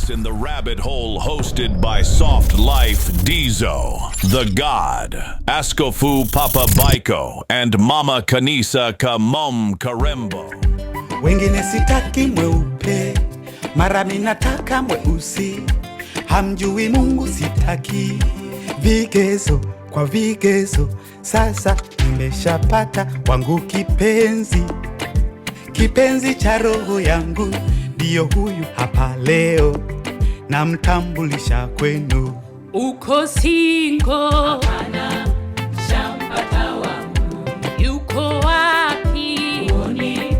us in the rabbit hole hosted by Soft Life Dizo, The God, Askofu Papa Baiko, and Mama Kanisa Kamom Karembo. Wengine sitaki mweupe, mara minataka mweusi. Hamjui Mungu sitaki, vigezo kwa vigezo. Sasa nimeshapata wangu kipenzi, kipenzi cha roho yangu. Ndio huyu hapa leo, namtambulisha kwenu. Uko single, hapana, shampata wangu. Yuko wapi? Uoni,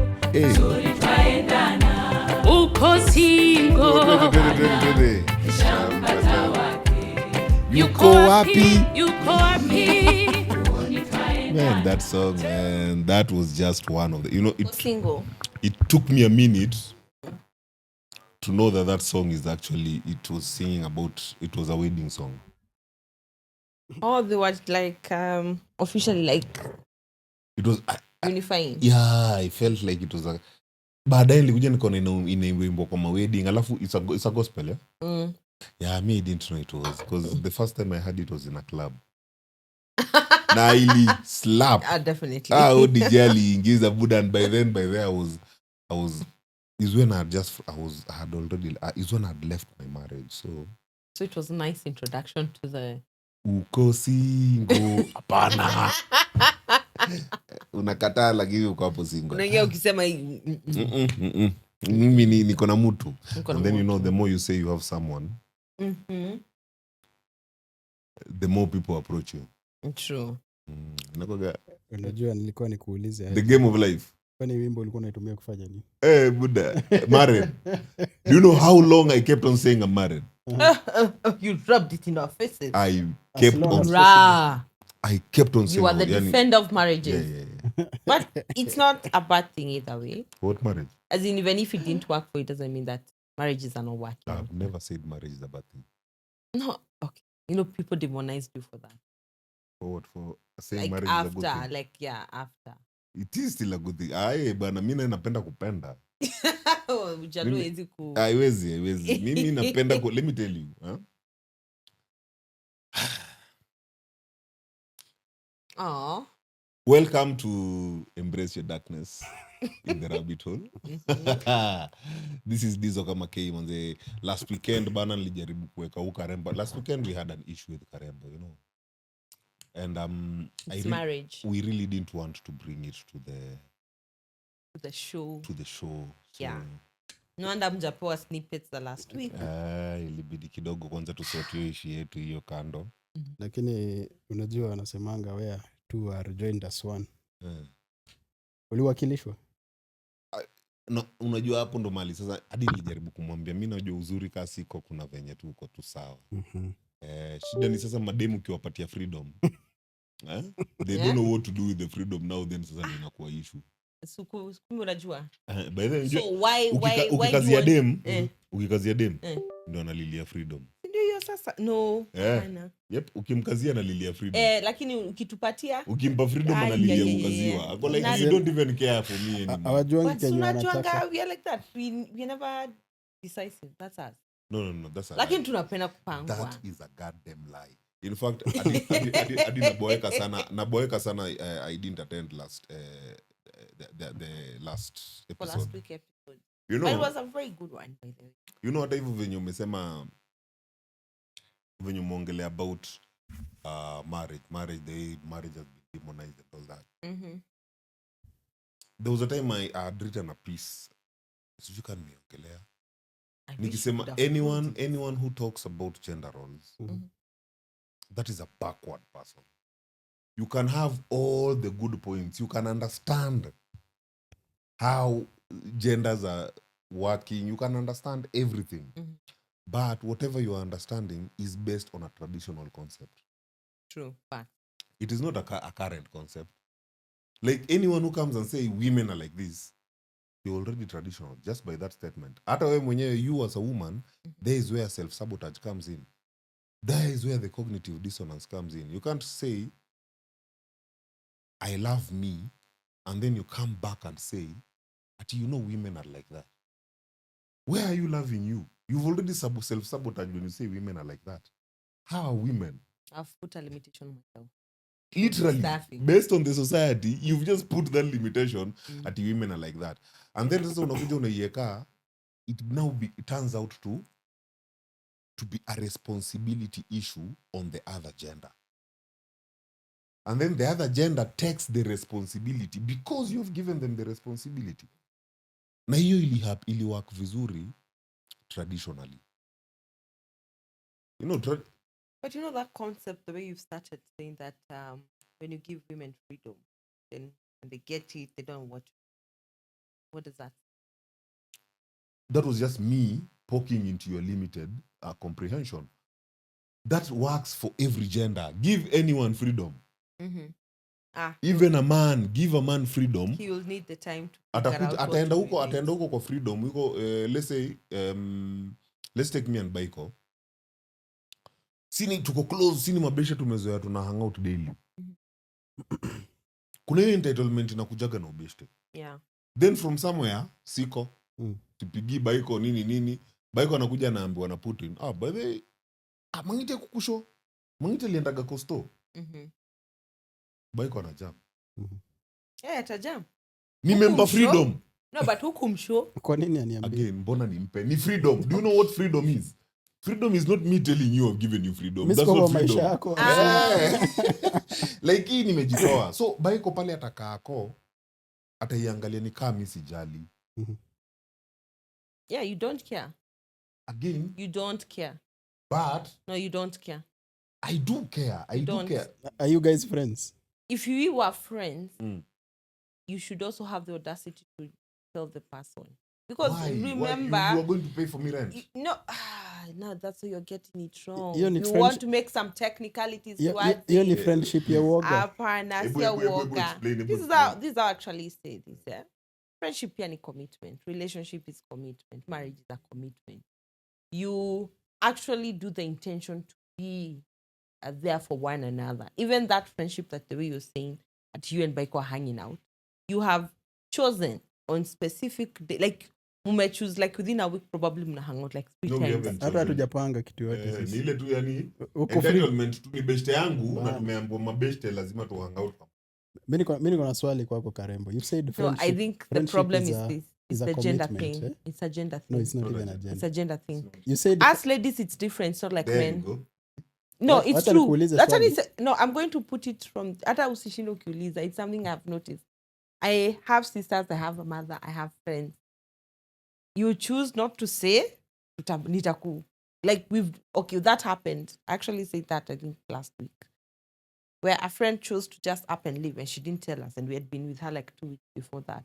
zuri twaendana. Uko single, hapana, shampata wake. Yuko wapi? Yuko wapi? Man, that song, man, that was just one of the, Single. It took me a minute to know that song is actually, it was singing about, it was a wedding song. Oh, they were like officially like It was unifying. Yeah, I felt like it was a, baadaye nilikuja nikaona inaimbo kwa wedding, alafu it's a gospel, yeah? Yeah, me I didn't know it was, because the first time I heard it was in a club. Na ili slap. Definitely. DJ aliingiza Buddha, and by then I was is when I had already is when I had left my marriage, so it was a nice introduction to the uko single. Hapana. Unakataa lakini uko hapo single. Unaingia ukisema mimi niko na mtu. And then the more you say you have someone, the more people approach you. True. Unajua nilikuwa nikuulize the game of life. Kwani wimbo ulikuwa unaitumia kufanya nini? Buddha, married. Do you know how long I kept on saying I'm married? You rubbed it in our faces. I kept on saying. You are the defender of marriages. Yeah. But it's not a bad thing either way. What marriage? As in, even if it didn't work for you, doesn't mean that marriages are not working. I've never said marriage is a bad thing. No, okay. People demonize you for that. For what? For saying like marriage after, is a good thing? After. It is still a good thing. Bana, mimi napenda kupenda. Ujalo hezi ku. Haiwezi. Mimi napenda let me tell you, Oh. Welcome to Embrace Your Darkness in the Rabbit Hole. This is Dizo kama K manze. Last weekend bana nilijaribu kuweka Karembo. Last weekend we had an issue with Karembo, And marriage. We really didn't want to bring it to the show. So, yeah. No wonder mjapewa snippets the last week. Ilibidi kidogo kwanza tusotie ishi yetu hiyo kando. Lakini unajua wanasemanga where two are joined as one. Uliwakilishwa? No, unajua hapo ndo mali sasa hadi nilijaribu kumwambia mimi najua uzuri kasi iko kuna venye tu uko tu sawa. Shida ni sasa mademu ukiwapatia freedom. They don't know what to do with the freedom now, then sasa inakuwa issue. Kumbe unajua. By the way, so why ukikazia dem, ukikazia dem ndio analilia freedom. Ndio hiyo sasa. No. Yep, ukimkazia analilia freedom. Lakini ukitupatia ukimpa freedom analilia kukaziwa. Ako like you don't even care for me anymore. Hawajuangi Kenya wanataka. We are like that. We never decisive. That's us. No, that's a lakini tunapenda kupangwa. That is a goddamn lie. In fact, I naboeka sana I didn't attend the last episode. For last week episode. But it was a very good one by the way. Hata hivyo venye umesema venye umeongelea about marriage, the way marriage has been demonized and all that. There was a time I had written a piece. So you can meongelea. Nikisema anyone who talks about gender roles, that is a backward person. You can have all the good points. You can understand how genders are working. You can understand everything. But whatever you are understanding is based on a traditional concept. True. Fact. It is not a current concept. Like anyone who comes and say women are like this, you're already traditional just by that statement. Hata wewe mwenyewe, you as a woman, there is where self-sabotage comes in. There is where the cognitive dissonance comes in. You can't say, I love me, and then you come back and say, women are like that. Where are you loving you? You've already self-sabotage when you say women are like that. How are women? I've put a limitation on myself. Literally, Staffing. based on the society, you've just put that limitation at the women are like that. And then sasa unakuja unaiweka, it turns out to be a responsibility issue on the other gender. And then the other gender takes the responsibility because you've given them the responsibility. Na hiyo ili work vizuri traditionally. You know, But you know that concept, the way you've started saying that when you give women freedom, then when they get it, they don't watch. What is that? That was just me poking into your limited comprehension. That works for every gender. Give anyone freedom. Mm-hmm. Even a man, give a man freedom. He will need the time to Ataenda huko kwa freedom. Let's say, let's take me and Baiko. Sini tuko close, sini mabesha tumezoea tuna hang out daily. Kuna hiyo entitlement inakujaga na ubeshte. Yeah. Then from somewhere, siko, tupigi Baiko nini, Baiko anakuja anaambiwa na Putin, by the way, Mangite kukusho, Mangite liendaga Costo. Baiko anajam. Yeah, atajam. Nimempa freedom. No, but hukumshow. Kwa nini aniambia? Again, mbona nimpe? Ni freedom. Do you know what freedom is? Freedom is not me telling you I've given you freedom. That's not freedom. Maisha yako. Like hii nimejitoa. So Baiko pale atakaako ataiangalia ni kama mimi sijali. Yeah, you don't care. Again, you don't care. But no, you don't care. I do care. I do care. Are you guys friends? If you were friends, you should also have the audacity to tell the person. Because why? remember, you are going to pay for me rent. No, that's how you're getting it wrong. You want to make some technicalities. You need friendship ya woga. This is how actually say this. Yeah? Friendship is a commitment. Relationship is commitment. Marriage is a commitment. You actually do the intention to be there for one another. Even that friendship that the way you're saying that you and Baiko are hanging out, you have chosen on specific day, like choose like within a week probably mna hang out like 3 times. Hata hatujapanga kitu yote sisi. Ni ile tu yani entitlement tu ni best yangu na tumeambiwa mabest lazima tu hang out. Mimi niko na swali kwako Karembo. You said friendship. No, I think the problem is this. It's the gender thing. Eh? It's a gender thing. No, it's not even a gender. It's a gender thing. You said as ladies it's different. It's not like there men. No, it's true. That's what it's, no, I'm going to put it from hata usishinde ukiuliza. It's something I've noticed. I have sisters, I have a mother, I have friends. You choose not to say nitaku. Like that happened. I actually said that I think last week. Where a friend chose to just up and leave and she didn't tell us and we had been with her like 2 weeks before that.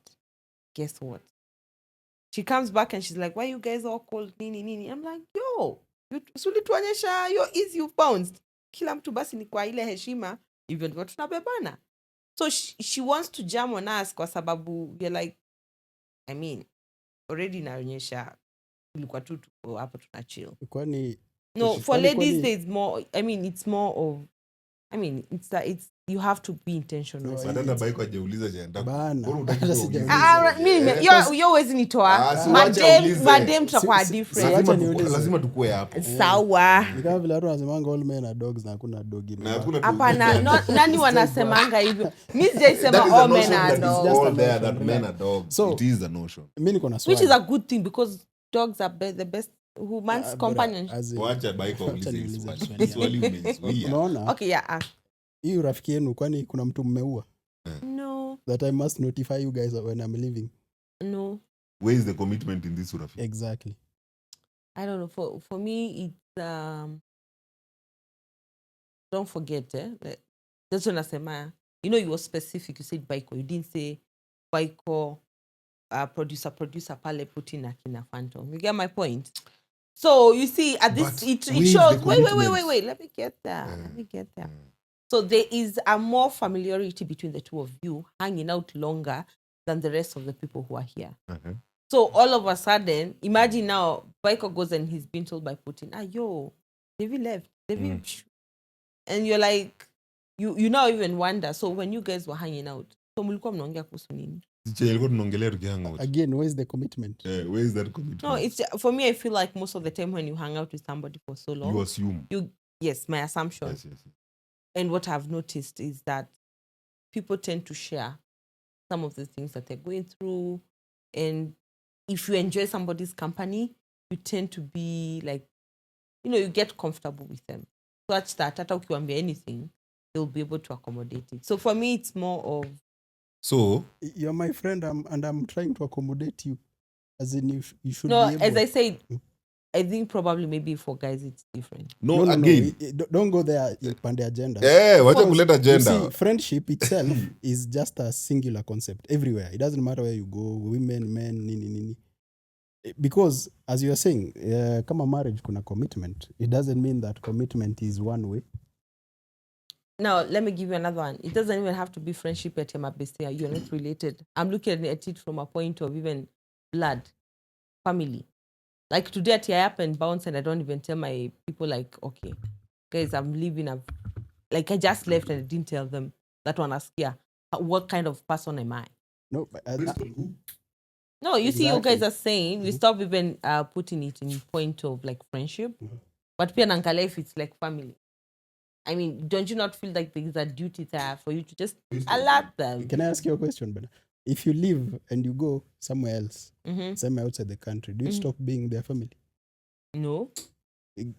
Guess what? She comes back and she's like, why you guys all called nini? I'm like, yo, sulituonyesha yo easy you bounced. Kila mtu basi ni kwa ile heshima hivyo ndivyo tunabebana. So she wants to jam on us kwa sababu we're like, I mean, already naonyesha tulikuwa tu hapo tuna chill. Kwani no, for ladies there's more, I mean it's more of, I mean it's you have to be intentional. Badala Baiko hajauliza jenda. You're always nitoa. Madem tutakuwa different. Lazima tukue hapo. Sawa. Ni kama vile watu wanasemanga all men are dogs na hakuna dog. Hapana, nani wanasemanga hivyo? Mimi sijaisema all men are dogs. All there that men are dogs. So, it is the notion. Mimi niko na swali. Which is a good thing because dogs are the best human's companion. Wacha Baiko ulize swali umezuia. Unaona? Okay, yeah. Hii urafiki yenu kwani kuna mtu mmeua? No. That I must notify you guys when I'm leaving. No. Where is the commitment in this urafiki? Exactly. I don't know. For me, it's don't forget, that's what nasema. You know, you were specific. You said Baiko. You didn't say Baiko producer pale Putin akina Phantom. You get my point? So you see, at this it shows. Wait. Let me get there. So there is a more familiarity between the two of you hanging out longer than the rest of the people who are here. Okay. So all of a sudden, imagine now, Baiko goes and he's been told by Putin, David left. And you're like, you now even wonder. So when you guys were hanging out, so mulikuwa mnaongea kuhusu nini? Ilikuwa tunaongelea tukihang out. Again, where's the commitment? Where is that commitment? No, it's for me. I feel like most of the time when you hang out with somebody for so long, You assume. Yes, my assumption. Yes. And what I've noticed is that people tend to share some of the things that they're going through. And if you enjoy somebody's company, you tend to be like, you get comfortable with them. Such that hata ukiwaambia anything, they'll be able to accommodate it. So for me, it's more of... So You're my friend, and I'm trying to accommodate you. As in, you should No, be able... as I said, I think probably maybe for guys it's different. no, again. Don't go there pande agenda. Wacha kuleta You agenda. see, friendship itself is just a singular concept everywhere. It doesn't matter where you go, women, men, nini. Because, as you are saying, kama marriage kuna commitment. It doesn't mean that commitment is one way. Now, let me give you another one. It doesn't even have to be friendship at your bestia. You're not related. I'm looking at it from a point of even blood, family. Like today at TIAP and Bounce, and I don't even tell my people, like, okay, guys, I'm leaving. I just left and I didn't tell them that one ask, yeah, what kind of person am I? No, but, No, you see, you guys Exactly. are saying, we stop even putting it in point of like friendship, but pia nankala if it's like family. I mean, don't you not feel like there is a duty there for you to just alert them? can I ask you a question, Ben? If you leave and you go somewhere else, Mm-hmm. somewhere outside the country, do you stop being their family? No.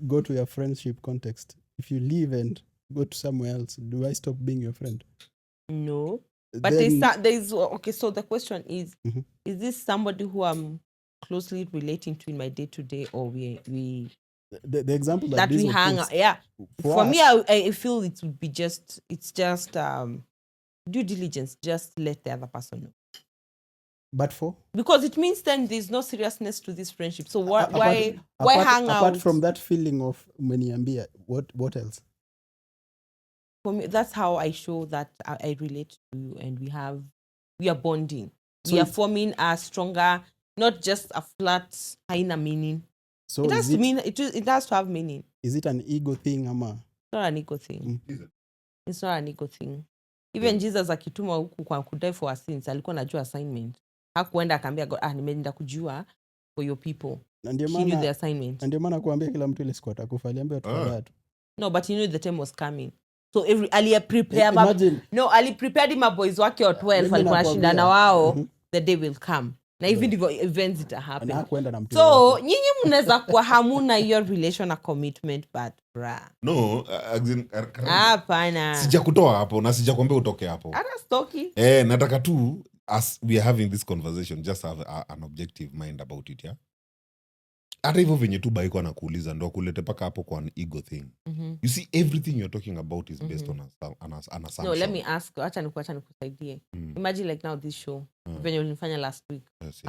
Go to your friendship context. If you leave and go to somewhere else, do I stop being your friend? No. But Then- there's okay, so the question is, Mhm. is this somebody who I'm closely relating to in my day-to-day, or we the example that we Diesel hang puts, out? Yeah. For me, us, I feel it would be just due diligence. Just let the other person know. but for Because it means then there's no seriousness to this friendship. So why apart, hang out? apart from that feeling of umeniambia, what else? For me, that's how I show that I relate to you, and we are bonding. So We are it's- forming a stronger, not just a flat haina meaning. So It has is to mean it has to have meaning. is it an ego thing, ama? It's not an ego thing. Mm. It's not an ego thing. Even Jesus akituma huku kwa kudai for our sins, alikuwa anajua assignment. Hakuenda akaambia God, nimeenda kujua for your people. Na ndio He knew the maana assignment. na ndio maana kuambia kila mtu ile siku atakufa, aliambia tukabaya tu. No, but he knew the time was coming. So ali prepare Imagine- ali prepared my boys wake wa 12 Mimi walikuwa nakwambia. nashindana wao, Mhm. the day will come. Na hivi ndivyo events zita Na happen. hakuenda na mtu So yoyote. nyinyi mnaweza kuwa hamuna your relation na commitment, but bra. No, Hapana. sijakutoa hapo na sijakwambia utoke hapo. Hata stoki. Nataka tu, as we are having this conversation, just have an objective mind about it, yeah? Hata hivyo venye tu baiko anakuuliza ndo kulete paka hapo kwa an ego thing. You see, everything you're talking about is based on an assumption. No, let me ask, acha nikusaidie. Imagine like now this show, venye ulinifanya last week. Yes,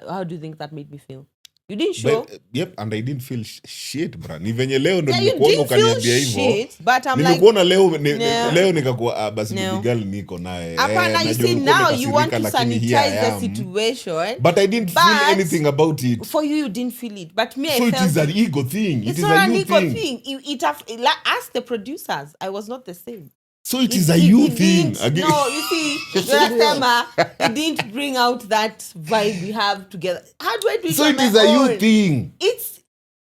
How do you think that made me feel? You didn't show. But, yep, and I didn't feel shit, bra. Ni venye leo ndo Yeah, you nimekuona didn't feel ukaniambia hivyo. shit, but I'm like, Nimekuona leo No. leo nikakuwa basi No. baby girl niko naye. Hapana, you najua see ulikuwa now you want to umekasirika, lakini here I sanitize the am. situation. But I didn't feel But anything about it. For you didn't feel it, but me, So I it felt is an ego thing. It it's is not a an you equal thing. thing. Ask the producers. I was not the same. So it is a you thing. didn't- Again. No, you see, Jonathan, it didn't bring out that vibe we have together. How do I do it So on it my is a you own? thing. It's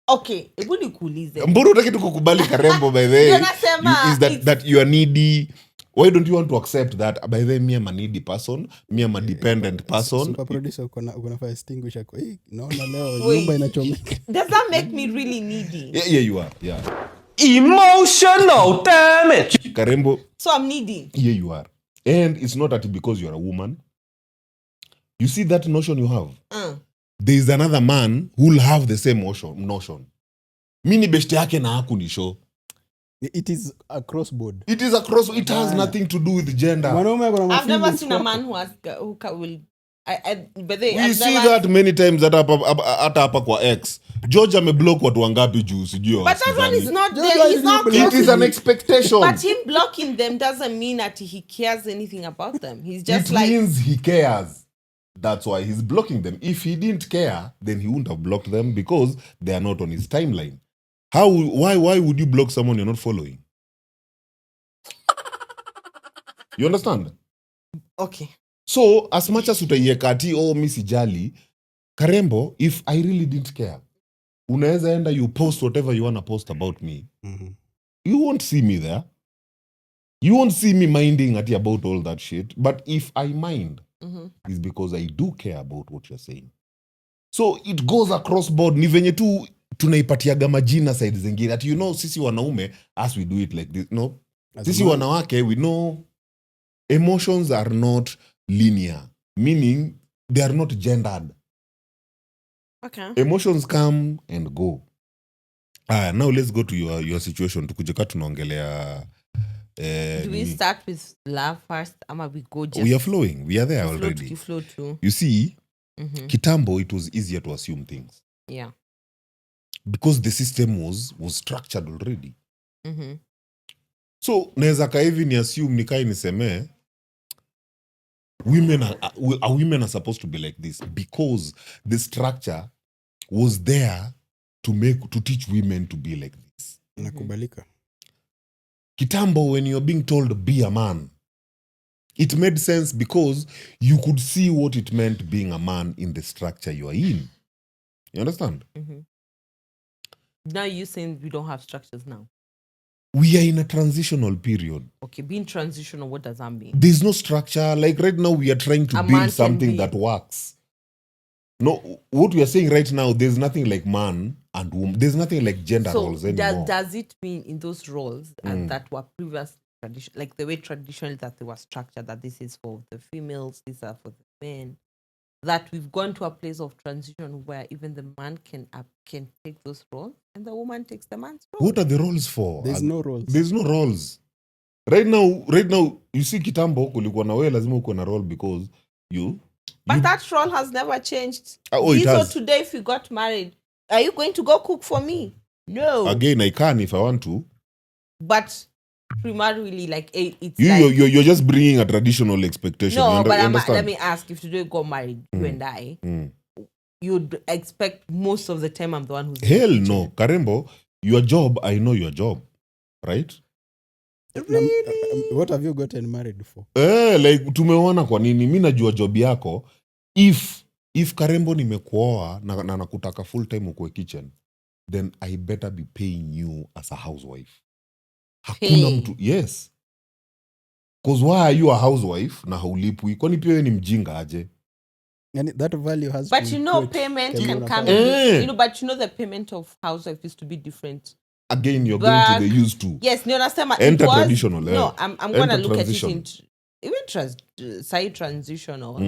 okay. Hebu nikuulize. Mbona utaki tu kukubali karembo by the way? Jonasema, Is that it's- that you are needy? Why don't you want to accept that by the way, me am a needy person, me am a dependent person? Super producer uko na fire extinguisher kwa naona leo Wait. nyumba inachomeka. Does that make me really needy? Yeah, you are. Yeah. Emotional damage. Karembo, So I'm needy. here you are. And it's not that because you're a woman. You see that notion you have? There is another man who'll have the same notion. Mini beshte yake na haku ni show. It is a crossboard. It is across, it has nothing to do with gender. Mwanaume ako na I've never feelings seen a kwako. man who has will. But they. We I've see never- that many times hata hapa kwa X. George ameblock watu wangapi juu sijui. But that one is not Just there. like He's not you It blocking. is an expectation. But him blocking them doesn't mean that he cares anything about them. He's just It like, means he cares. That's why he's blocking them. If he didn't care, then he wouldn't have blocked them because they are not on his timeline. Why would you block someone you're not following? You understand? okay. So as much as utaiweka ati mi sijali, Karembo, if I really didn't care, unaweza enda you post whatever you wanna post about me. You won't see me there. You won't see me minding ati about all that shit. But if I mind, it's because I do care about what you're saying. So it goes across board. Ni venye tu tunaipatiaga majina side zingine. Ati sisi wanaume, as we do it like this. No, sisi wanawake, we know emotions are not linear. Meaning, they are not gendered. Okay. Emotions come and go. Now let's go to your situation. Tukujeka tunaongelea do we start with love first? Ama we go just... We are flowing. We are there already. You flow too. You see, Kitambo, it was easier to assume things. Yeah. Because the system was structured already. So, naweza kaivi ni assume nikai niseme women are supposed to be like this because the structure was there to teach women to be like this. Nakubalika. Kitambo, when you're being told be a man, it made sense because you could see what it meant being a man in the structure you are in. You understand? Now you're saying we don't have structures now. We are in a transitional period. Okay, being transitional, what does that mean? There's no structure. Like right now, we are trying to build something that works. No, what we are saying right now, there's nothing like man and woman. There's nothing like gender roles anymore. Does it mean in those roles that were previous tradition, like the way traditionally that they were structured, that this is for the females, these are for the men, that we've gone to a place of transition where even the man can take those roles and the woman takes the man's role? What are the roles for? There's no roles. There's no roles. Right now, you see Kitambo, kulikuwa na wewe lazima uko na role because you... But that role has never changed. It has. So today, if you got married, are you going to go cook for me? No. Again, I can if I want to. But primarily, like it's you're just bringing a traditional expectation. No, but let me ask: if today you got married, you and I, you'd expect most of the time I'm the one who's... Hell no, Karembo. Your job, I know your job, right? Really? What have you gotten married for? Like tumeona kwa nini mimi najua job yako. If Karembo nimekuoa na nakutaka full time ukwe kitchen, then I better be paying you as a housewife. Hakuna mtu, yes. Because why are you a housewife na haulipwi? Kwani pia wewe ni mjinga aje? And that value has but payment can come in, but the payment of housewife is to be different. Again, you're going to the used to. Yes, you understand. Enter traditional. No, I'm going to look at it in even side transitional.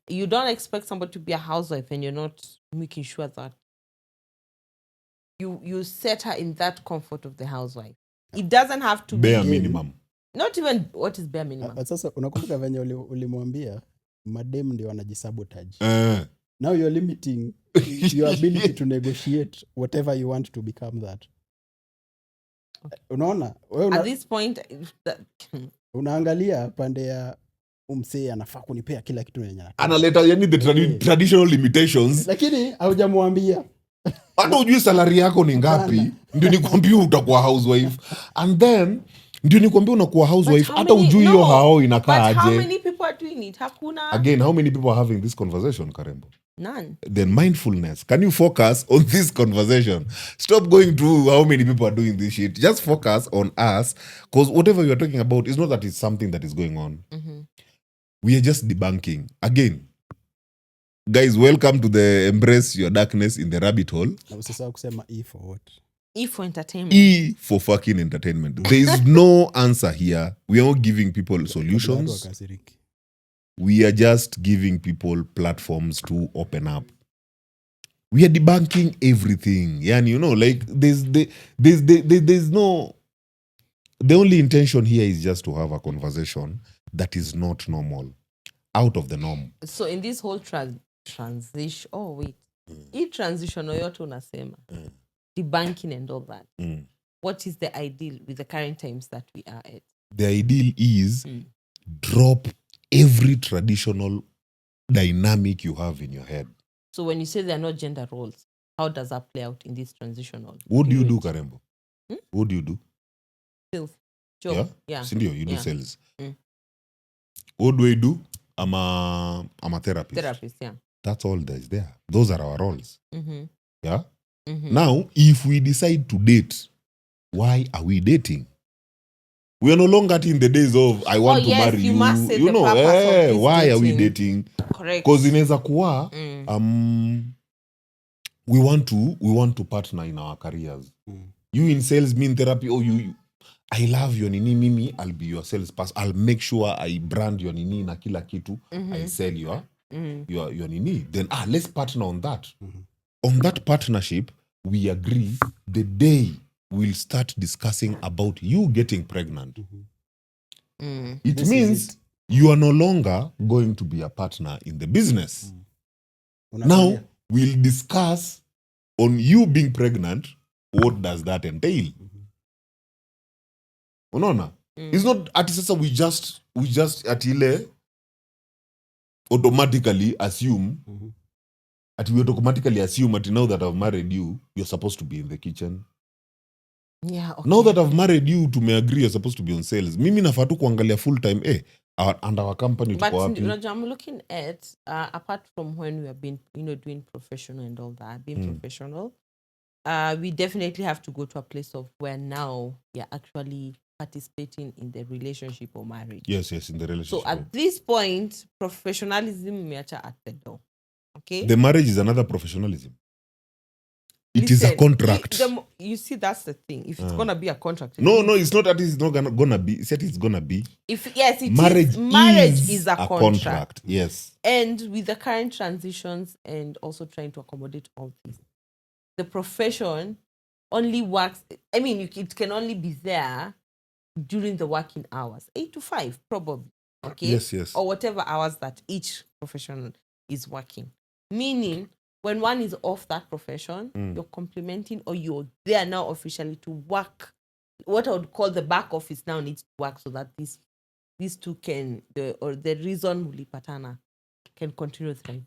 You don't expect somebody to be a housewife and you're not making sure that you set her in that comfort of the housewife. It doesn't have to be bare be minimum. Not even what is bare minimum. Sasa unakumbuka venye ulimwambia madem ndio wanajisabotage. Now you're limiting your ability to negotiate whatever you want to become that. Okay. Unaona? At this point unaangalia pande ya umsee anafaa kunipea kila kitu yenye analeta yani the traditional limitations, lakini haujamwambia hata ujui salary yako ni ngapi ndio nikwambie utakuwa housewife, and then ndio nikwambie unakuwa housewife hata ujui hiyo hao inakaa aje. How many people are doing it? Hakuna. Again, how many people are having this conversation, Karembo? None. Then mindfulness. Can you focus on this conversation? Stop going to how many people are doing this shit. Just focus on us, because whatever you are talking about is not that it's something that is going on. We are just debunking. Again, guys, welcome to the Embrace Your Darkness in the Rabbit Hole. Na usisahau kusema E for what? E for entertainment. E for fucking entertainment. There is no answer here. We are not giving people solutions. We are just giving people platforms to open up. We are debunking everything. Yani, like there's no... The only intention here is just to have a conversation that is not normal, out of the norm. So in this whole transition, transition yoyote unasema, debunking and all that, what is the ideal with the current times that we are at? The ideal is drop every traditional dynamic you have in your head. So when you say there are no gender roles, how does that play out in this transitional? What do you do, Karembo? What do you do? Sales. Job. Yeah? Sindio, you do sales. Mm. What do I do? I'm a therapist. Therapist, yeah. That's all there is there. Those are our roles. Mm-hmm. Yeah. Mm-hmm. Now, if we decide to date, why are we dating? We are no longer in the days of I want to marry you must say the know, purpose of this why are we dating. dating? Correct. Because inaweza kuwa Mm. we want to partner in our careers. You in sales, me in therapy, or you I love your nini, mimi, I'll be your sales person. I'll make sure I brand your nini na kila kitu. I sell your nini. Then let's partner on that. On that partnership, we agree the day we'll start discussing about you getting pregnant. It This means you are no longer going to be a partner in the business. Now, we'll discuss on you being pregnant, what does that entail? Unaona? It's not at sasa we just at ile automatically assume at now that I've married you, you're supposed to be in the kitchen. Yeah, okay. Now that I've married you, tumeagree you're supposed to be on sales. Mimi nafaa tu kuangalia full time and our company But tuko wapi. I'm looking at apart from when we have been doing professional and all that, being professional, we definitely have to go to a place of where now you're actually participating in the relationship or marriage. Yes, in the relationship. So at this point, professionalism umeacha at the door. Okay? The marriage is another professionalism. It is a contract. You see, that's the thing. If it's gonna be a contract, No, it's not that it's not gonna be. It's gonna be. Marriage is a contract. Yes. And with the current transitions and also trying to accommodate all this, the profession only works. I mean, it can only be there during the working hours, 8 to 5, probably. Okay. Yes. Or whatever hours that each professional is working. Meaning, when one is off that profession, you're complementing or you're there now officially to work. What I would call the back office now needs to work so that these two can, the reason mulipatana can continue thrive.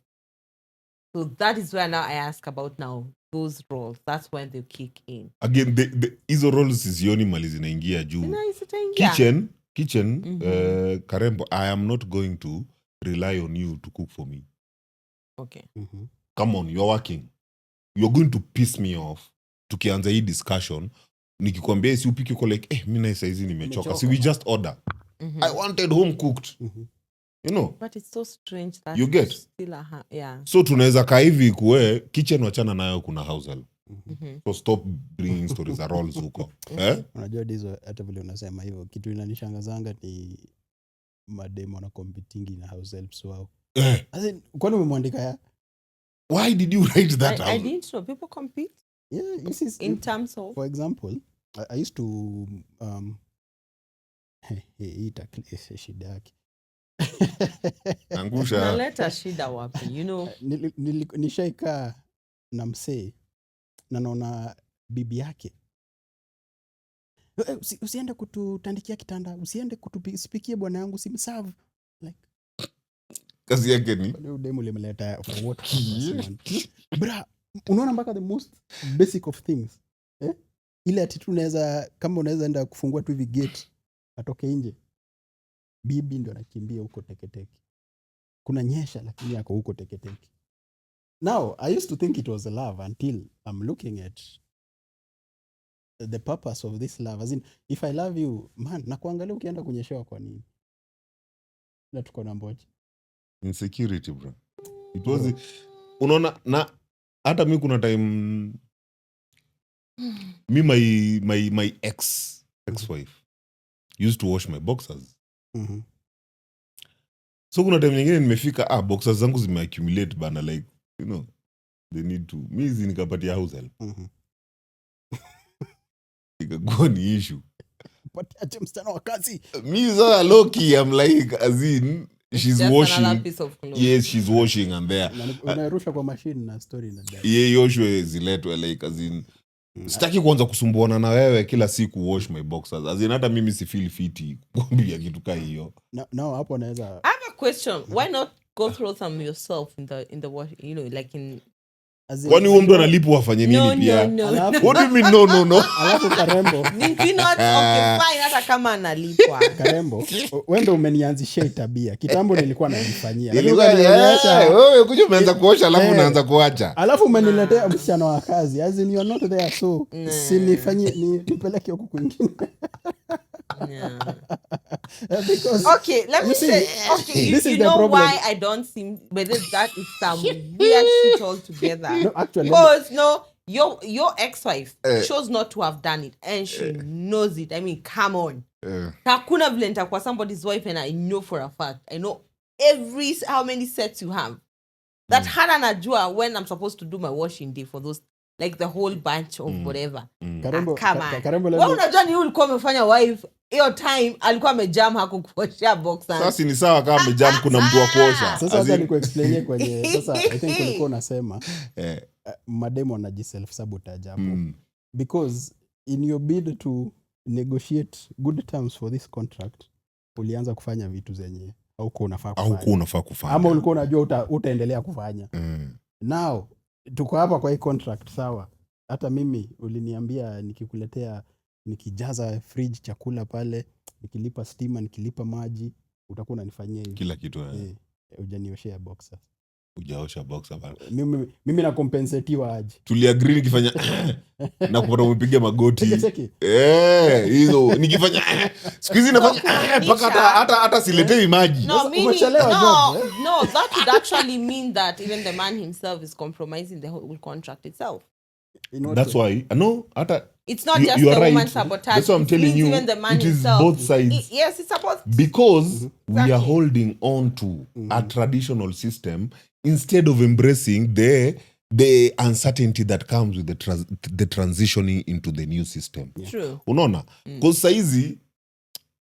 So that is where now I ask about now those roles. That's when they kick in. Again, hizo roles sizioni mali zinaingia juu. Kitchen, Karembo, I am not going to rely on you to cook for me. Okay. Come on, you're working. You're going to piss me off. Tukianza hii discussion, nikikwambia si upiki uko like, mimi saizi nimechoka. So we just order. I wanted home cooked. You know? But it's so strange that you get still yeah. So tunaweza kaa hivi kuwe kitchen wachana nayo kuna house help. So stop bringing stories za roles huko. Unajua hizo hata vile unasema hivyo kitu inanishangazanga ni mademo na competing na house helps wao. Kwani umemwandika ya? Why did you write that out? I didn't know people compete. Yeah, this is in terms of, for example, I used to shida yake. Angusha. Naleta shida wapi, you know. Nishaika na msee na naona bibi yake. Usiende kututandikia kitanda, usiende kutupikia bwana yangu, simserve. Like kazi yake ni demo limeleta for what bra, unaona mpaka the most basic of things ile ati tu unaweza kama unaweza enda kufungua tu hivi gate atoke nje, bibi ndio anakimbia huko teketeke, kuna nyesha lakini yako huko teketeke. Now I used to think it was a love until I'm looking at the purpose of this love, as in if I love you man, na kuangalia ukienda kunyeshewa kwa nini na tuko na mboje insecurity bro. It was unaona, na hata mimi kuna time my ex-wife used to wash my boxers. So kuna time nyingine nimefika boxers zangu zimeaccumulate bana, like you know they need to mizi nikapatia house help. Ikakuwa ni issue. But ati msichana wa kazi miza loki, I'm like as in she's washing. Yes, she's washing and there. Unarusha kwa machine na story na dada. Yoshwe ziletwe like as in sitaki kuanza kusumbuana na wewe kila siku wash my boxers. As in hata mimi si feel fit kuambia kitu kama hiyo. Now hapo naweza. I have a question. Why not go through some yourself in the wash, you know, like in Kwani huo mtu analipwa afanye nini No, pia? no, no. Alafu- What do you mean no? alafu Karembo, Did we not? Okay, fine, hata kama analipwa. Karembo, wewe ndio umenianzishia hii tabia. Kitambo nilikuwa najifanyia. Lakini Ilikuwa ukanionyesha- wewe kuja umeanza kuosha alafu unaanza kuacha. alafu umeniletea msichana wa kazi, as in you are not there, so sinifanyie nipeleke huko kwingine. Because Okay, let me You see, say. Okay, this you is the know problem. why I don't seem. Whether that is some weird shit altogether. No, actually, Because no, your ex-wife chose not to have done it, and she knows it. I mean, come on. Hakuna vile nitakuwa somebody's wife, and I know for a fact. I know how many sets you have. That hana najua when I'm supposed to do my washing day for those, like the whole bunch of whatever. Karembo, Come on. Karembo, let Wewe me- unajua ni ulikuwa umefanya wife hiyo time alikuwa amejam hakukuoshea boxers. Sasa ni sawa kama amejam kuna mtu wa kuosha. Sasa hata nikuexplainie kwenye sasa I think ulikuwa unasema Eh. mademo anajiself sabotage hapo. Because in your bid to negotiate good terms for this contract ulianza kufanya vitu zenye haukuwa unafaa Au kufanya. unafaa kufanya. Ama ulikuwa unajua utaendelea kufanya. Now tuko hapa kwa hii contract sawa. Hata mimi uliniambia nikikuletea nikijaza fridge chakula pale, nikilipa stima, nikilipa maji, utakuwa unanifanyia hivi. Kila kitu. Hujanioshea boxer. Hujaosha boxer bana. Mimi na compensatiwa aje. Tuliagree nikifanya na kupata umepiga magoti. Cheki. Hizo nikifanya siku hizi nafanya mpaka hata siletei maji. No, meaning, umechelewa job, no, that would actually mean that even the man himself is compromising the whole contract itself. In what That's way? why no hata It's not You- just you the are woman right. sabotage. That's what I'm It telling means you. even the man It is himself. both sides. Yes, it's about. because we are Exactly. holding on to a traditional system instead of embracing the uncertainty that comes with the transitioning into the new system. True. Unaona? Because saizi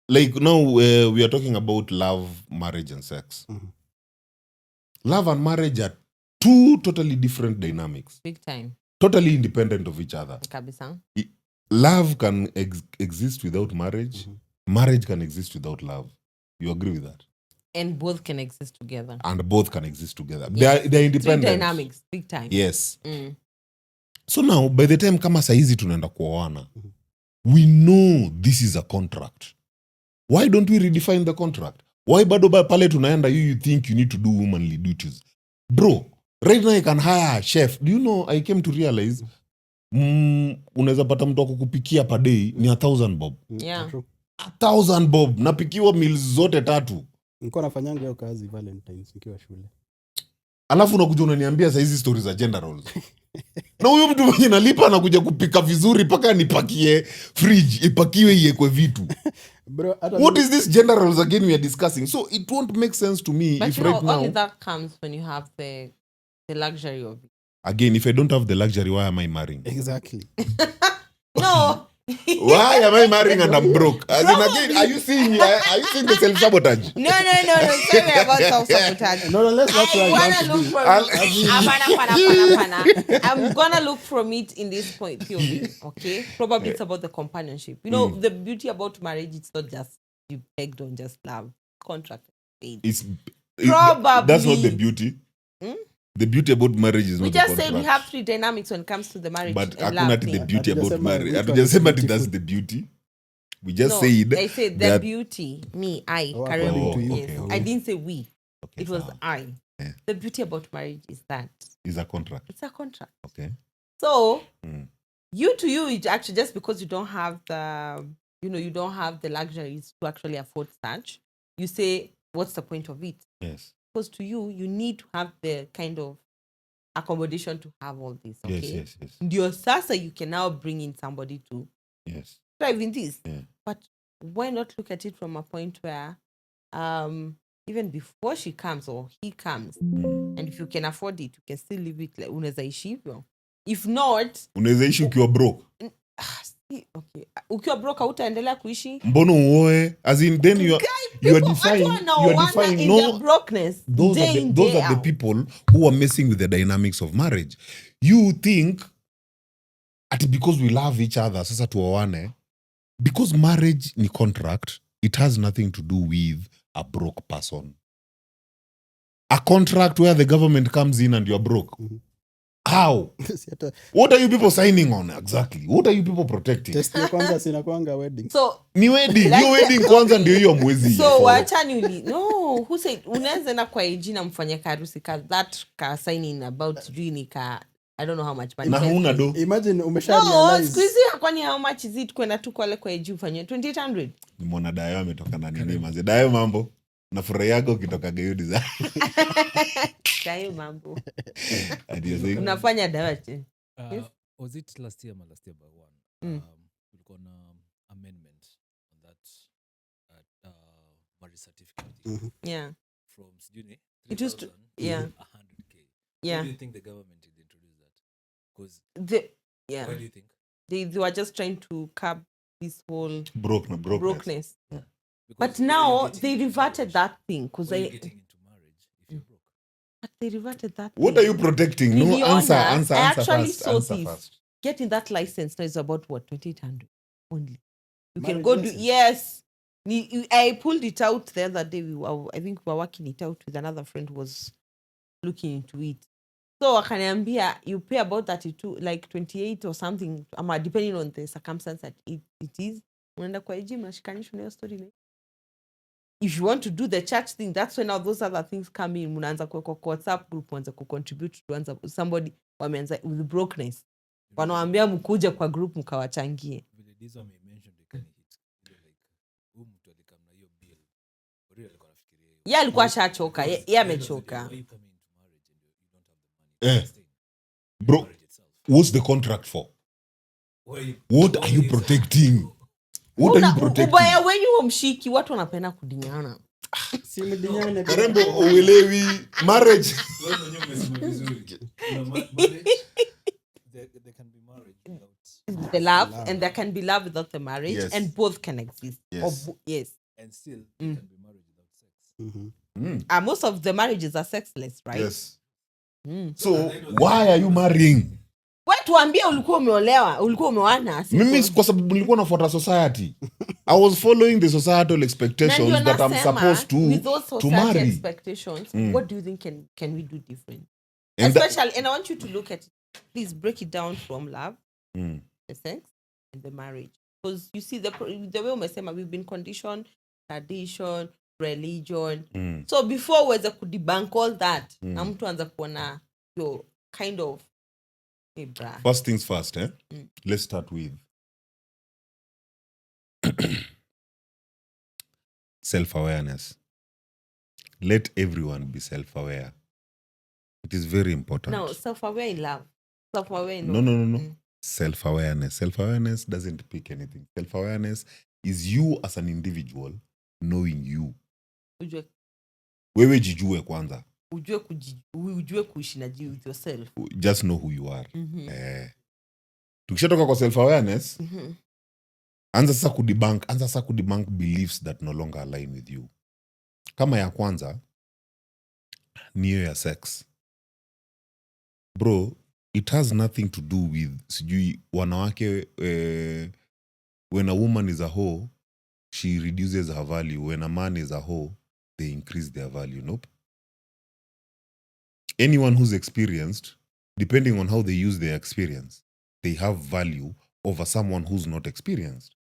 like now we are talking about love, marriage and sex. Love and marriage are two totally different dynamics, Big time. totally independent of each other. Kabisa. Love can exist without marriage. Marriage can exist without love. You agree with that? And both can exist together. And both can exist together. Yes. They're Three independent. dynamics. Big time. Yes. So now, by the time kama saizi tunaenda kuoana, we know this is a contract. Why don't we redefine the contract? Why bado pale tunaenda you think you need to do womanly duties? Bro, right now I can hire a chef. Do you know, I came to realize unaweza pata mtu akukupikia per day ni 1,000 bob. Yeah. True. 1,000 bob. Napikiwa meals zote 3. Nilikuwa nafanyanga hiyo kazi Valentines nikiwa shule. Alafu unakuja unaniambia saa hizi stories za gender roles. Na huyo mtu mwenye nalipa anakuja kupika vizuri mpaka nipakie fridge, ipakiwe iwekwe vitu. Bro, hata What is this gender roles again we are discussing? So it won't make sense to me But if you know, right now... only that comes when you have the luxury of it. Again, if I don't have the luxury, why am I marrying? Exactly. No. Why am I marrying and I'm broke? As in, again, are you seeing the self-sabotage? No. Sorry about self-sabotage. No, let's not try I'm not gonna to look be. from I'm gonna look from it in this point POV, okay? Probably it's about the companionship. You know, the beauty about marriage, it's not just you pegged on just love. Contract paid. Probably. That's not the beauty. The beauty about marriage is We not just the said we contract. have 3 dynamics when it comes to the marriage But and hakuna love ati the thing. beauty about Hatujasema marriage. which one Hatujasema is ati that's beautiful. the beauty. We just No, said I said the that- beauty. Me, I, Oh, Karen. according to you. Yes. Okay. I didn't say we. Okay, It was sawa. I. Yeah. The beauty about marriage is that Is a contract. it's a contract. Okay. So Mm. you, it's actually just because you don't have you don't have the luxuries to actually afford such, you say, what's the point of it? Yes. Because to you, you need to have the kind of accommodation to have all this. Okay. Yes. Ndio sasa you can now bring in somebody to Yes. thrive in this. Yeah. But why not look at it from a point where even before she comes or he comes, and if you can afford it, you can still live it like unaweza ishi hivyo. If not, Unaweza ishi ukiwa broke. okay. Ukiwa broke hautaendelea kuishi. Mbono uoe. As in then you are defying in their brokenness. those day are in, those day are the out. people who are messing with the dynamics of marriage. You think ati because we love each other sasa tuoane, because marriage ni contract, it has nothing to do with a broke person. A contract where the government comes in and you're broke. How? What are you people signing on exactly? What are you people protecting? Test ya kwanza sinakwanga wedding. So Ni wedding. Like Hiyo wedding kwanza ndio hiyo mwezi. so wachani no who said unaweza na kwa jina mfanya harusi ka that ka signing about doing ka I don't know how much money. Na huna do. Imagine umesha No, realize. squeeze kwani how much is it kwenda tu kwale kwa juu ufanye 2800. Nimeona Dayo ametoka na nini manze. Dayo mambo. Nafurahiaga ukitoka Gayudi za. Kayo mambo. Adios. Unafanya dawache. Yes. Was it last year by one? Tulikuwa na amendment on that marriage certificate. Yeah. From sijui It used to 3,000 yeah. 100k. Yeah. Why do you think the government did introduce that? Because Yeah. why do you think? They were just trying to curb this whole brokenness. Yeah. Because But now they reverted that thing because why are you getting into marriage if you're broke? but they reverted that. What thing. are you protecting? No, Niliona, answer I actually first. saw Answer this. first. Getting that license now is about what 2800 only. You can Marriage go do license? yes. I pulled it out the other day. I think we were working it out with another friend who was looking into it. So wakaniambia you pay about 32 like 28 or something depending on the circumstance that it is. Unaenda kwa gym nashikanishwa na hiyo story na. If you want to do the church thing, that's when all those other things come in. Mnaanza kwa WhatsApp group wanza contribute to somebody wameanza with brokenness. Wanawaambia mkuje kwa group mkawachangie. Vile Dizo mentioned they can hit like mtu alikam na hiyo bill. Real alikuwa anafikiria hiyo. Yeye alikuwa ashachoka, yeye amechoka. Why you come into marriage and you don't have the money? Eh. Bro, what's the contract for? What are you protecting? What are you protecting? Ubaya wenyu mshiki watu wanapenda kudinyana. Si mdinyane. Karembo uelewi marriage. There can be marriage without The love and there can be love without the marriage Yes. and both can exist. Yes. Yes. and still there can be marriage without sex. Most of the marriages are sexless, right? Yes. Mm. So why are you marrying? Wewe tuambie ulikuwa umeolewa, ulikuwa umeoana. Mimi kwa sababu nilikuwa nafuata society. I was following the societal expectations that I'm supposed with to those society marry. expectations, what do you think can we do different? And Especially, and I want you to look at it. Please break it down from love, the sex, and the marriage. Because you see the way umesema, we've been conditioned, tradition, religion. So before uweze kudebunk all that, na mtu anza kuona your kind of First things first, let's start with self-awareness. Let everyone be self-aware. It is very important. No, self-aware in love. Self-aware in No. Self-awareness. Self-awareness doesn't pick anything. Self-awareness is you as an individual knowing you. Wewe jijue kwanza. Ujue kuishi na with yourself. Just know who you are. Tukishatoka kwa self-awareness, anza sasa kudebunk beliefs that no longer align with you. Kama ya kwanza, niyo ya sex. Bro, it has nothing to do with sijui wanawake when a woman is a hoe, she reduces her value. When a man is a hoe, they increase their value. Nope. Anyone who's experienced, depending on how they use their experience, they have value over someone who's not experienced.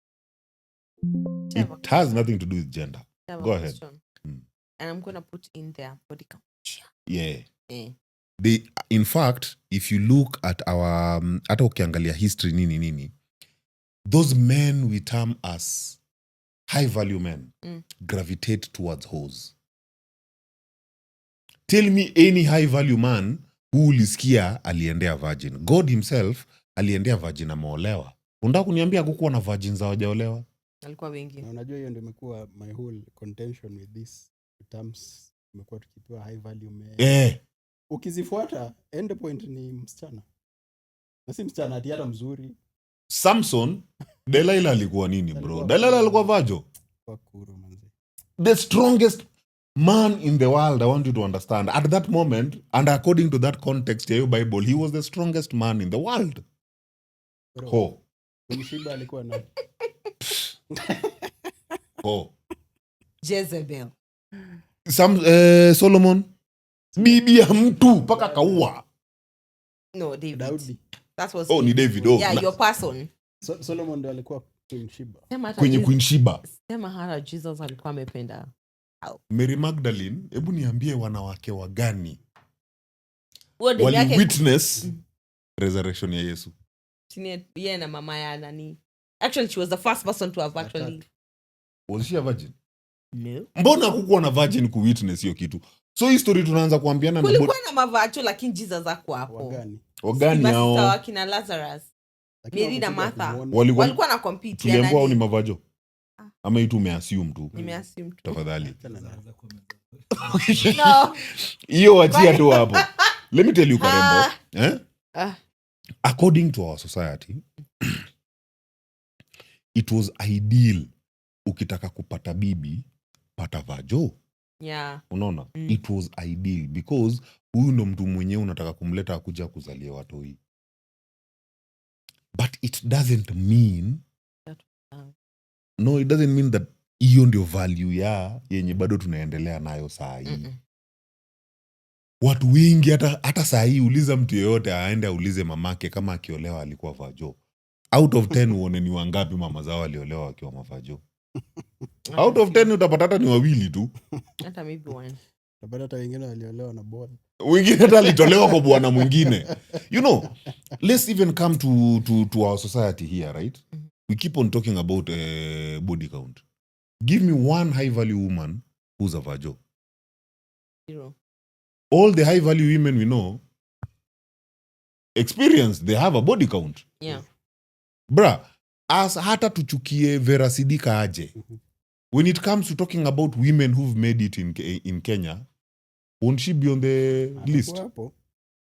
It has nothing to do with gender. Go ahead. And I'm going to put in there body count. Yeah. In fact, if you look at our hata ukiangalia history nini, those men we term as high value men gravitate towards hoes. Tell me any high value man who ulisikia aliendea virgin. God himself aliendea virgin ameolewa. Unataka kuniambia kukuwa na virgins hawajaolewa? Alikuwa wengi. Na unajua hiyo ndio imekuwa my whole contention with this terms. Imekuwa tukipewa high value men. Ukizifuata end point ni msichana. Na si msichana ati hata mzuri. Samson, Delilah alikuwa nini bro? Delilah alikuwa vajo. Kwa kuru manze. The strongest man in the world, I want you to understand. At that moment, and according to that context ya your Bible, he was the strongest man in the world. Ho. Mshiba alikuwa na. Ho. Jezebel. Solomon, bibi ya mtu mpaka kaua. No, David. Daudi. That was Oh, it. ni David. Oh, Yeah, your person. Solomon ndo alikuwa Queen Sheba. Sema hata kwenye Jesus- Queen Sheba. sema hata Jesus alikuwa amependa. Mary Magdalene, hebu niambie wanawake wagani Huo demu yake witness resurrection ya Yesu. yeye na mama ya nani. Actually, she was the first person to have actually. Was she a virgin? No. Mbona kukuwa na virgin ku witness hiyo kitu? So hii story tunaanza kuambiana na Kulikuwa na mavacho lakini Jesus hakuwa hapo. Wagani. wagani Masista hao. wakina Lazarus. Lakini Mary na hawakukuja Martha. kumuona. Walikuwa na compete. Tuliambiwa hao ni mavajo. Ama hii tu umeassume tu. Nimeassume tu. Tafadhali. Zaanza kuwa No. Hiyo wachia tu hapo. Let me tell you Karembo. Ah. According to our society, it was ideal ukitaka kupata bibi pata vajo. Yeah. Unaona? It was ideal because huyu ndo mtu mwenyewe unataka kumleta akuja kuzalia watoi. But it doesn't mean it doesn't mean that hiyo ndio value ya yenye bado tunaendelea nayo saa hii. Watu wengi hata saa hii uliza mtu yeyote aende aulize mamake kama akiolewa alikuwa vajo. Out of 10 uone ni wangapi mama zao waliolewa wakiwa mavajo. Out of 10 utapata hata ni wawili tu. Hata maybe one. Utapata hata wengine waliolewa na bwana. Wengine hata alitolewa kwa bwana mwingine. You know, let's even come to our society here, right? We keep on talking about body count. Give me one high value woman who's a vajo. 0. All the high value women we know experience, they have a body count. Yeah. Bruh, as hata tuchukie Vera Sidika aje. When it comes to talking about women who've made it in Kenya, won't she be on the list? Hapo.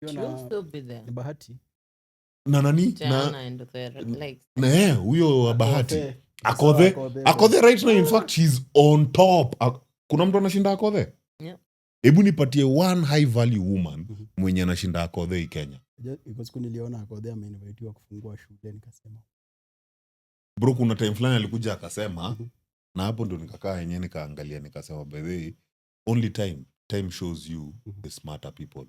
She'll still be there. Bahati. Na nani? Diana and the like. Na huyo wa Bahati. Akodhe right now, in fact she's on top. Kuna mtu anashinda Akodhe? Yeah. Hebu nipatie one high value woman mwenye anashinda Akodhe hii Kenya. Because niliona Akodhe ameinvitiwa kufungua shule nikasema. Bro, kuna time fulani alikuja akasema na hapo ndo nikakaa yenyewe nikaangalia nikasema by the way, only time shows you the smarter people.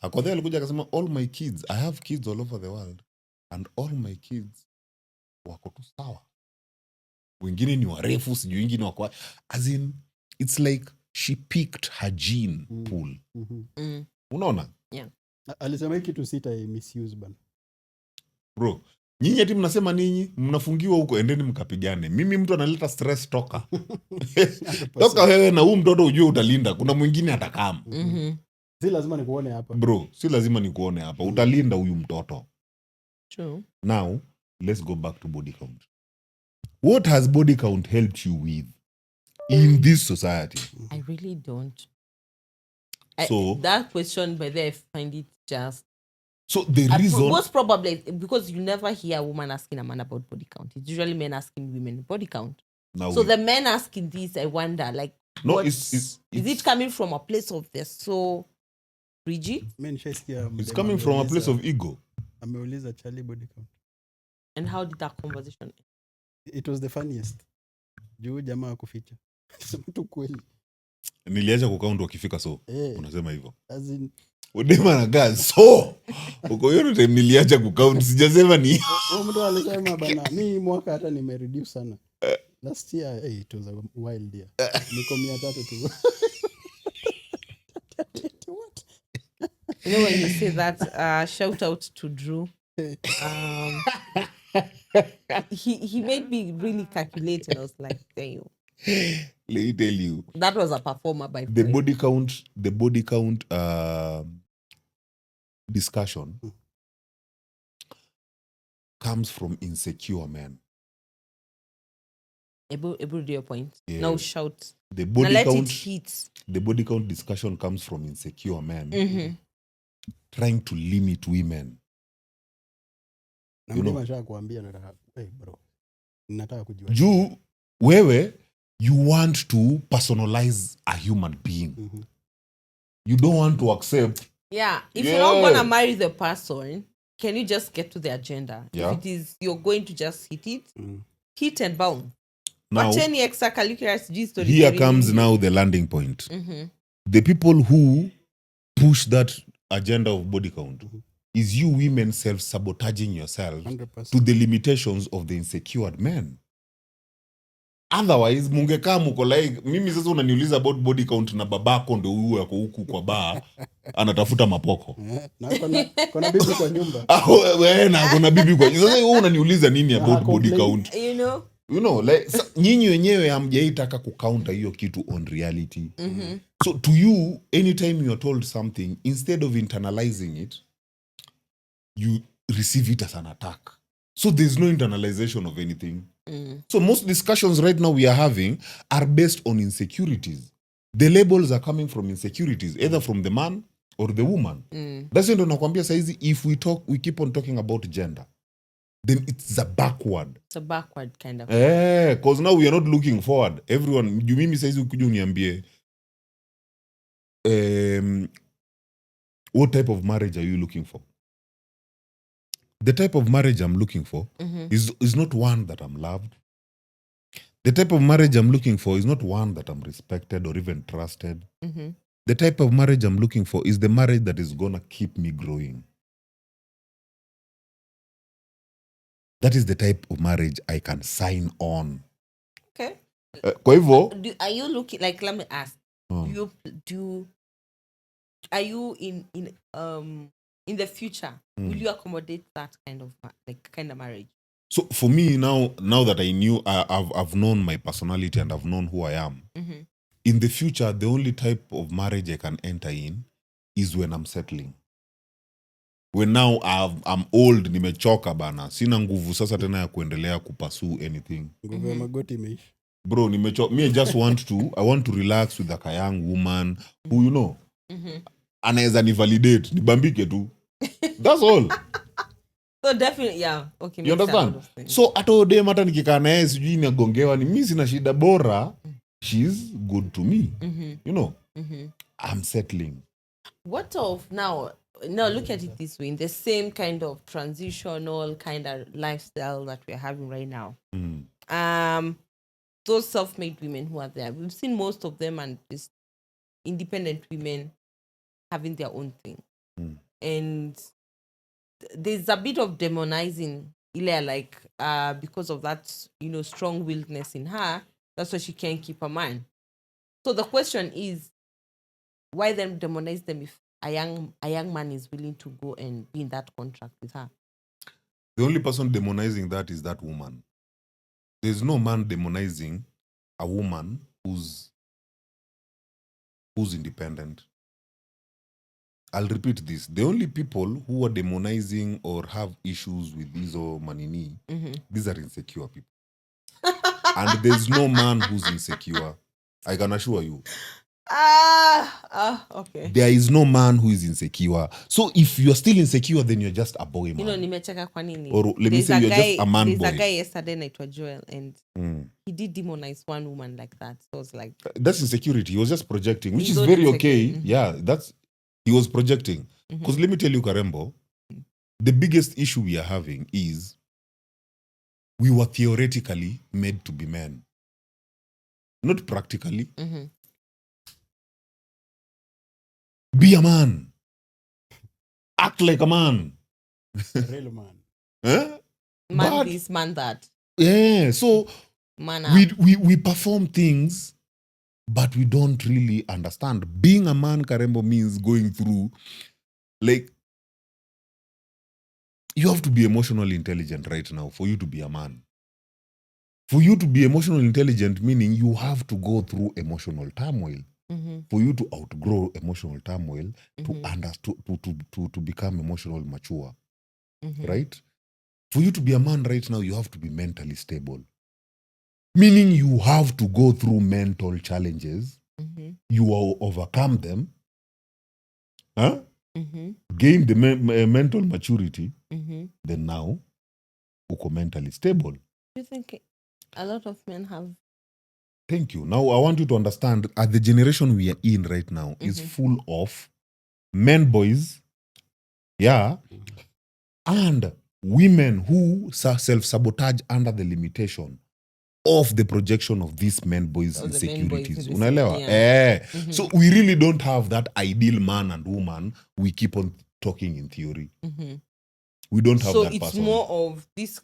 Akodhe alikuja akasema all my kids, I have kids all over the world and all my kids wako tu sawa. Wengine ni warefu, sijui wengine wako as in it's like she picked her gene pool. Unaona? Yeah. Alisema hiki kitu sita misuse bana. Bro, nyinyi ati mnasema ninyi mnafungiwa huko, endeni mkapigane. Mimi mtu analeta stress toka. Toka wewe na huyu mtoto ujue utalinda. Kuna mwingine atakam. Si lazima nikuone hapa. Bro, si lazima nikuone hapa. Utalinda huyu mtoto. True. Now, let's go back to body count. What has body count helped you with in this society? I really don't. So that question, by the I find it just. So the reason, most probably because you never hear a woman asking a man about body count. It's usually men asking women body count. now So the men asking this, I wonder, like, no, is it coming from a place of they're so rigid? It's coming from a place of ego. Ameuliza Charlie body count. And how did that conversation end? It was the funniest. Juu jamaa kuficha. Sema tu kweli. Niliacha kukaunt wakifika so. Unasema hivyo. As in Udema na gas. So, uko yote time niliacha kukaunt. Sijasema ni. Mtu alisema bana, mimi mwaka hata nimereduce sana. Last year, it was a wild year. Niko 300 tu. You know when you say that, shout out to Drew. He made me really calculate, and I was like, damn. Let me tell you. That was a performer by the body count discussion comes from insecure men. Able do your point. Yeah. Now shout. The body now let count, it hit. The body count discussion comes from insecure men trying to limit women. You know, nataka kuambia bro. Nataka kujua. Juu wewe you want to personalize a human being. You don't want to accept. Yeah, if you're not gonna marry the person, can you just get to the agenda? Yeah. If it is you're going to just hit it, hit and bound. Now, But any extracurricular story. here comes now the landing point. The people who push that agenda of body count, is you women self-sabotaging yourself 100%. to the limitations of the insecure men. Otherwise mungekaa muko like mimi sasa unaniuliza about body count na babako ndo huyu yako huku kwa bar anatafuta mapoko. Na kuna bibi kwa nyumba. Wewe na kuna bibi kwa sasa wewe unaniuliza nini about body count? You know like nyinyi wenyewe hamjaitaka kucounter hiyo kitu on reality. So to you anytime you are told something, instead of internalizing it, you receive it as an attack. So there's no internalization of anything. So most discussions right now we are having are based on insecurities. The labels are coming from insecurities, either from the man or the woman. That's why nakwambia saizi if we keep on talking about gender, then it's a backward. It's a backward kind of. Because now we are not looking forward. Everyone, mimi saizi ukuja uniambie what type of marriage are you looking for? The type of marriage I'm looking for is not one that I'm loved. The type of marriage I'm looking for is not one that I'm respected or even trusted. The type of marriage I'm looking for is the marriage that is going to keep me growing. That is the type of marriage I can sign on. Okay. Kwa hivyo, Are you looking, like, let me ask, are you in the future, will you accommodate that kind of marriage? So for me now that I knew, I've known my personality and I've known who I am. In the future, the only type of marriage I can enter in is when I'm settling. When now I'm old, nimechoka bana, sina nguvu sasa tena ya kuendelea kupursue anything. Nguvu ya magoti imeisha. Bro, nimechoka. Me I want to relax with a young woman who, you know, anaweza ni validate, nibambike tu. That's all. So definitely, yeah. Okay. You understand? So ato dem hata nikikaa naye sijui nagongewa ni mimi sina shida bora. She's good to me. You know. I'm settling. What of now look at it this way, in the same kind of transitional kind of lifestyle that we're having right now. Those self-made women who are there, we've seen most of them and these independent women having their own thing. And there's a bit of demonizing Ile, like because of that, strong-willedness in her, that's why she can't keep her man. So the question is, why then demonize them if a young man is willing to go and be in that contract with her? The only person demonizing that is that woman. There's no man demonizing a woman who's independent. I'll repeat this. The only people who are demonizing or have issues with Izo Manini, these are insecure people. And there's no man who's insecure. I can assure you. Okay. There is no man who is insecure. So if you're still insecure, then you're just a boy man. Nimecheka kwa nini. Or let me say you're just a man boy. There's a guy yesterday naitwa Joel, and he did demonize one woman like that. So it's like, that's insecurity. He was just projecting, which is very okay. Yeah, he was projecting. Because let me tell you, Karembo, the biggest issue we are having is we were theoretically made to be men. Not practically. Be a man. Act like a man. A real man. Man this, man that. Yeah, so man we perform things, but we don't really understand. Being a man, Karembo, means going through, like, you have to be emotionally intelligent right now for you to be a man. For you to be emotionally intelligent, meaning you have to go through emotional turmoil. For you to outgrow emotional turmoil, to become emotional mature. Right? For you to be a man right now, you have to be mentally stable. Meaning you have to go through mental challenges. You will overcome them. Gain the mental maturity. Then now, uko mentally stable. Do you think a lot of men have? Thank you. Now, I want you to understand, the generation we are in right now is full of men, boys, and women who self-sabotage under the limitation of the projection of these men, boys, insecurities. Unaelewa? So we really don't have that ideal man and woman we keep on talking in theory. We don't have So that it's person. more of these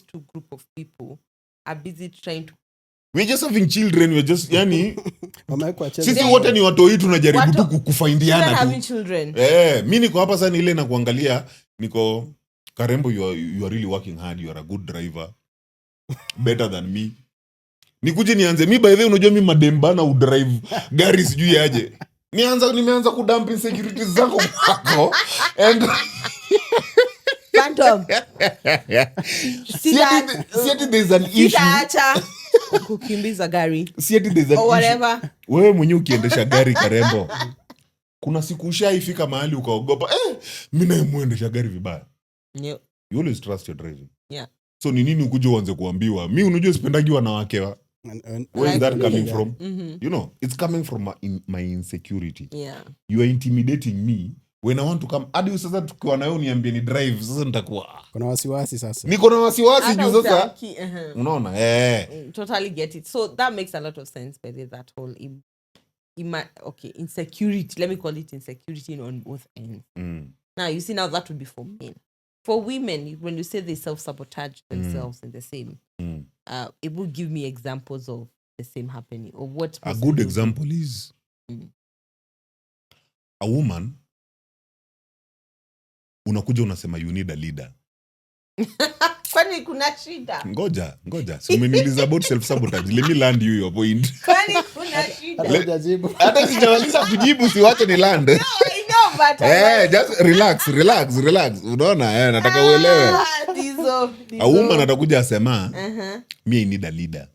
two group of people are busy trying to. We're just having children. We're just yani Wamewekwa cheza. sisi wote ni watoi tunajaribu tu Children kufaindiana having tu. children. Mi niko hapa sana ile na kuangalia niko Karembo, you are really working hard, you are a good driver. Better than me. Nikuje nianze mi by the way unajua mi mademba na udrive gari sijui aje. Nimeanza kudump insecurities zako kwako and Phantom. Sieti there's an issue. Sitaacha kukimbiza gari. Sieti there's an Or whatever. issue. Wewe mwenyewe ukiendesha gari Karembo. Kuna siku ushaifika mahali ukaogopa mimi na muendesha gari vibaya. Yeah. You always trust your driving. Yeah. So ni nini ukuje uanze kuambiwa? Mimi unajua sipendagi wanawake wa. Where is that coming from? You know, it's coming from my insecurity. Yeah. You are intimidating me when I want to come. Hadi sasa tukiwa nayo niambie ni drive, sasa nitakuwa Kuna wasiwasi sasa. niko na wasiwasi Hata juu sasa. utaki, Unaona? Totally get it. So that makes a lot of sense, but that whole insecurity. Let me call it insecurity on both ends. Now you see, now that would be for men. For women, when you say they self-sabotage themselves in the same, it will give me examples of the same happening or what. A good example is a woman. Unakuja unasema you need a leader. Kwani kuna shida? Ngoja. So umeniuliza about self-sabotage. Let me land you your point. Kwani kuna shida? Hata sijamaliza kujibu, siwache ni land. I know, but Just relax. Unaona? Nataka uelewe. A woman atakuja asema, me I need a leader.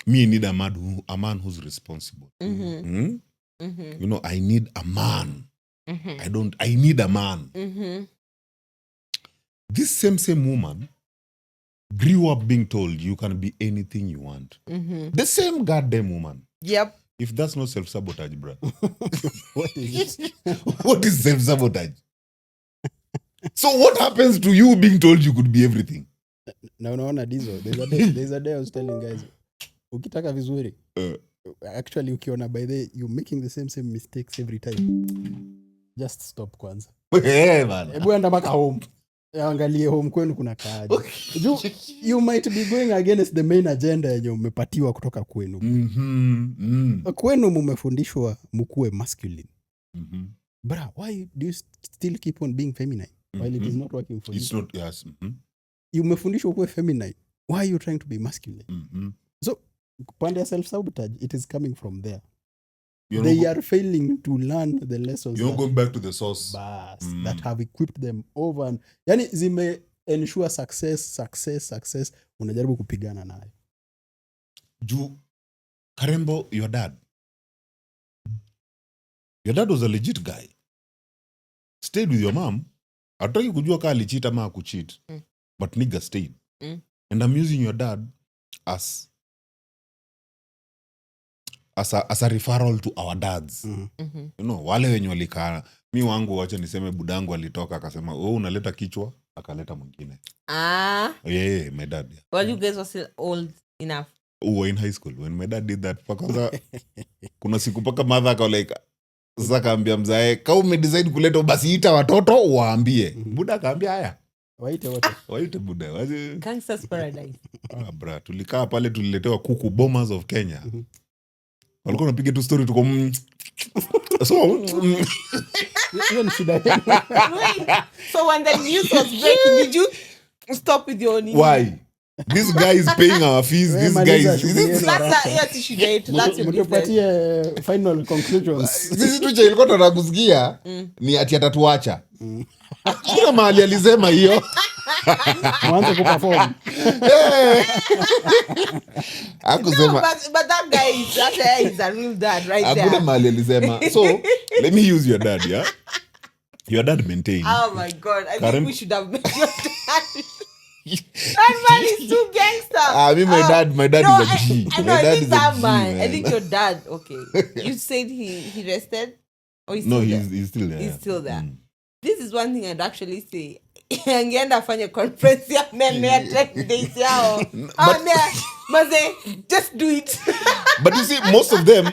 Me I need a man who's responsible. You know, I need a man. I need a man. This same woman grew up being told you can be anything you want. The same goddamn woman. Yep. If that's not self-sabotage, bro. What is it? What is self-sabotage? So what happens to you being told you could be everything? Na unaona Dizo, there's a day I was telling guys, ukitaka vizuri, actually ukiona by the you making the same mistakes every time. Just stop kwanza. Man. Ebu enda mpaka home. Angalie home kwenu kuna kaji. You might be going against the main agenda yenye umepatiwa kutoka kwenu. Kwenu mumefundishwa mkuwe masculine. Bra, why do you still keep on being feminine while it is not working for you? It's not, yes. You umefundishwa kuwe feminine. Why are you trying to be masculine? So, pande ya self-sabotage, it is coming from there. They are failing to learn the lessons. You're going back to the source. That have equipped them over and yani zime ensure success. Unajaribu kupigana nayo. Juu Karembo, your dad was a legit guy. Stayed with your mom. Hataki kujua kama alicheat ama hakucheat. But nigga stayed. And I'm using your dad as a referral to our dads. You know, wale wenye walikaa. Mi wangu wacha niseme budangu alitoka akasema, unaleta kichwa, akaleta mwingine. Yeah, my dad. Yeah. Well, you guys were still old enough. We were in high school when my dad did that. Kuna siku paka mother akaoleka. Sasa kaambia mzae, kama umedecide kuleta basi ita watoto waambie. Buda akaambia haya. Waite buda. Gangsters Paradise. Bra, tulikaa pale tuliletewa kuku Bombers of Kenya. Walikuwa wanapiga tu story tuko So when the news was breaking, did you stop with your knee? Why? This guy is paying our fees. This guy is that's your business. Final conclusions. Sisi tu ilikuwa tunakusikia ni ati atatuacha. Kila mahali alisema hiyo. Mwanzo kuperform. Akusema. But that guy is a real dad right there. Hakuna mahali alisema. So, let me use your dad, yeah? Your dad maintained. Oh my God. I think we should have met your dad. That man is too gangster. My dad is a G. I think your dad, okay. You said he rested? Or he's still there. He's still there. This is one thing I'd actually say. Angeenda fanya conference ya men ya 10 days yao. Just do it. But you see, most of them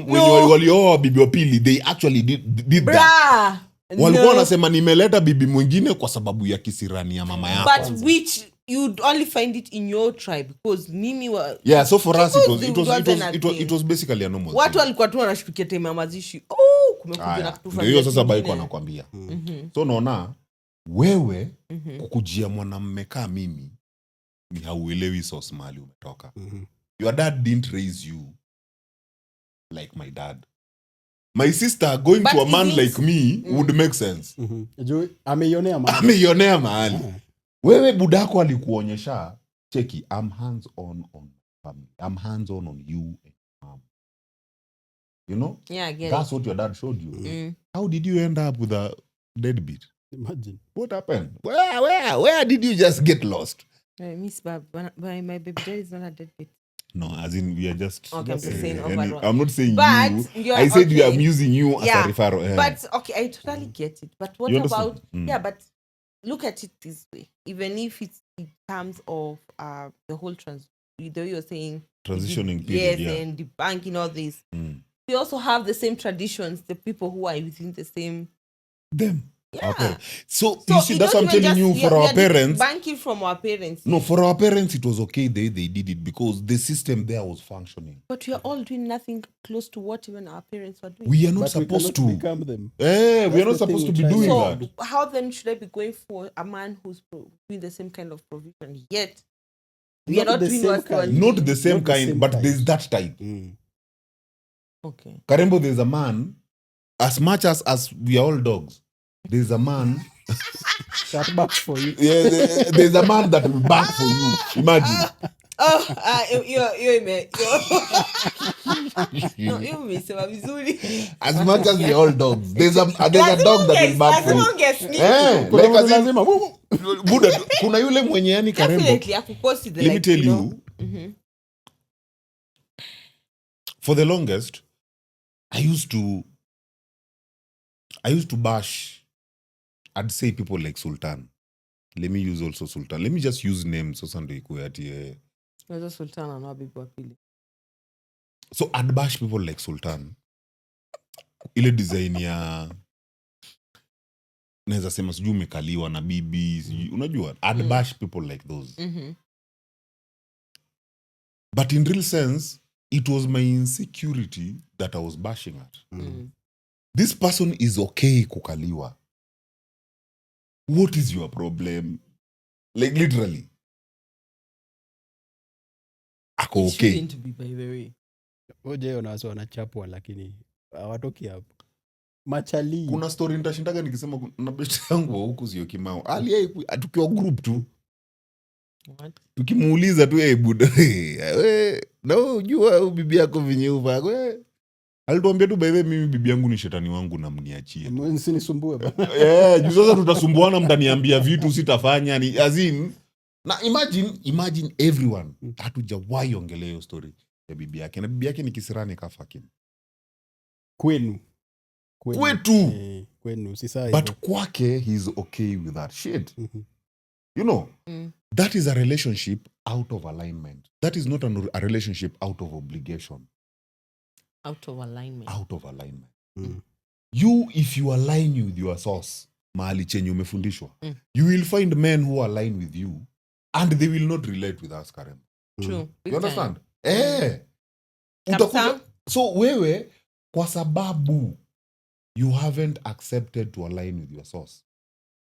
when walioa bibi wa pili, they actually did that. walikuwa No. wanasema nimeleta bibi mwingine kwa sababu ya kisirani ya mama yako. But which you'd only find it in your tribe because mimi wa Yeah, so for us Because it wasn't a thing. it was basically a normal watu thing. walikuwa tu wanashtukia time ya mazishi. Kumekuja na Aya, kutufa. ndio hiyo sasa baiko anakwambia. Mhm. So unaona wewe Mhm. kukujia mwanamume kaa mimi ni hauelewi source mali umetoka. Mhm. Your dad didn't raise you like my dad. My sister going But to a man is it- like me would make sense. Mhm. Juu ameionea mahali. Ameionea mahali. Ah. Wewe budako alikuonyesha cheki, I'm hands on family. I'm hands on you and mom. You know? Yeah, I get That's it. what your dad showed you. Mm. How did you end up with a deadbeat? Imagine. What happened? Where did you just get lost? Miss Bab, my baby daddy is not a deadbeat. No, as in we are just. Okay, I'm just saying and overall. I'm not saying But you. you're I said we okay. are using you as Yeah, a referral. But okay, I totally get it. But what You understand? about Mm. but look at it this way. Even if it's in terms of the whole the way you're saying Transitioning period. yes, Yeah. and debunking all this. Mm. We also have the same traditions, the people who are within the same Them. yeah. Our parents. So So you see, that's what I'm telling you. For our parents, banking from our parents. no, for our parents, it was okay. They did it because the system there was functioning. But we are all doing nothing close to what even our parents were doing. We are not But we supposed cannot to. become them. We are That's not the supposed to thing be we try doing to that. So how then should I be going for a man who's doing the same kind of provision? Yet we are not the doing same what we are kind. doing. Not the same Not the kind, same but kind. there's that type. Mm. Okay. Karembo, there's a man. As much as we are all dogs, there's a man. That backs for you. Yeah, there's a man that will back for you. Imagine. Hiyo umesema vizuri. As much as we are all dogs, there's a dog that will back for you. Like as in, Lazima, Buddha, kuna yule mwenye yani Karembo. Definitely, akukosi the Let me like, tell you know. you, Mhm. for the longest, I used to bash. I'd say people like Sultan. Let me use also Sultan. Let me just use names so Sunday ati. Unaweza Sultana na bibi wa pili. So I'd bash people like Sultan. Ile design ya naweza sema sijui umekaliwa na bibi, sijui unajua. I'd bash people like those. Mhm. But in real sense, it was my insecurity that I was bashing at. Mm. This person is okay kukaliwa. What is your problem? Like literally. Ako It okay. shouldn't be, by the way. Oje wanawasi wanachapwa lakini hawatoki hapo. Machali. Kuna story nitashindaga nikisema na best yangu wa huku sio Kimao. Ali tukiwa group tu. What? Tukimuuliza tu buda. No, jua bibi yako vinyeuva. Alituambia tu by the way mimi bibi yangu ni shetani wangu na mniachie. Msinisumbue bana. Juu sasa tutasumbuana mtaniambia vitu sitafanya ni as in na imagine everyone hatujawahi ongelea hiyo story ya bibi yake na bibi yake ni kisirani kafakin Kwenu. kwetu Kwenu sisa. but kwake he's okay with that shit. Mhm. You know, Mm. that is a relationship out of alignment. That is not a relationship out of obligation. Out of alignment. Out of alignment. Mm. You, if you align with your source, mahali chenye umefundishwa, you will find men who align with you and they will not relate with us, Karen. True. Big You understand? time. Utakuja, so wewe, kwa sababu you haven't accepted to align with your source,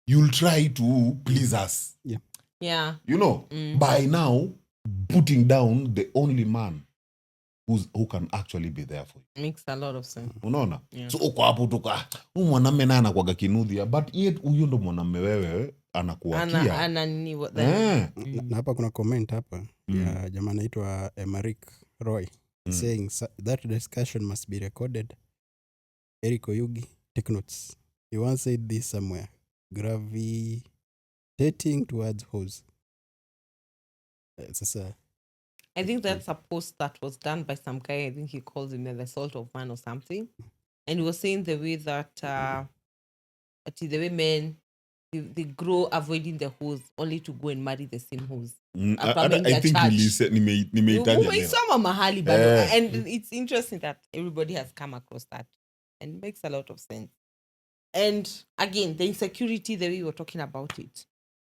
you'll try to please us. Yeah. You know, by now, putting down the only man who can actually be there for you. Makes a lot of sense. Unaona? Yeah. So uko hapo tuka mwanamume naye anakuaga kinudhi, but yet huyo ndo mwanamume wewe anakuakia. Ana nini what Na hapa kuna comment hapa ya jamaa anaitwa Emerick Roy saying that discussion must be recorded. Eric Oyugi, take notes. He once said this somewhere. Gravitating towards hose. Sasa I think that's a post that was done by some guy. I think he calls him the salt of man or something. And he was saying the way that the women they grow avoiding the hoes only to go and marry the same hoes. I think nimeitaja neno. Umeisoma mahali bado. And it's interesting that everybody has come across that. And it makes a lot of sense. And again, the insecurity, the way you were talking about it,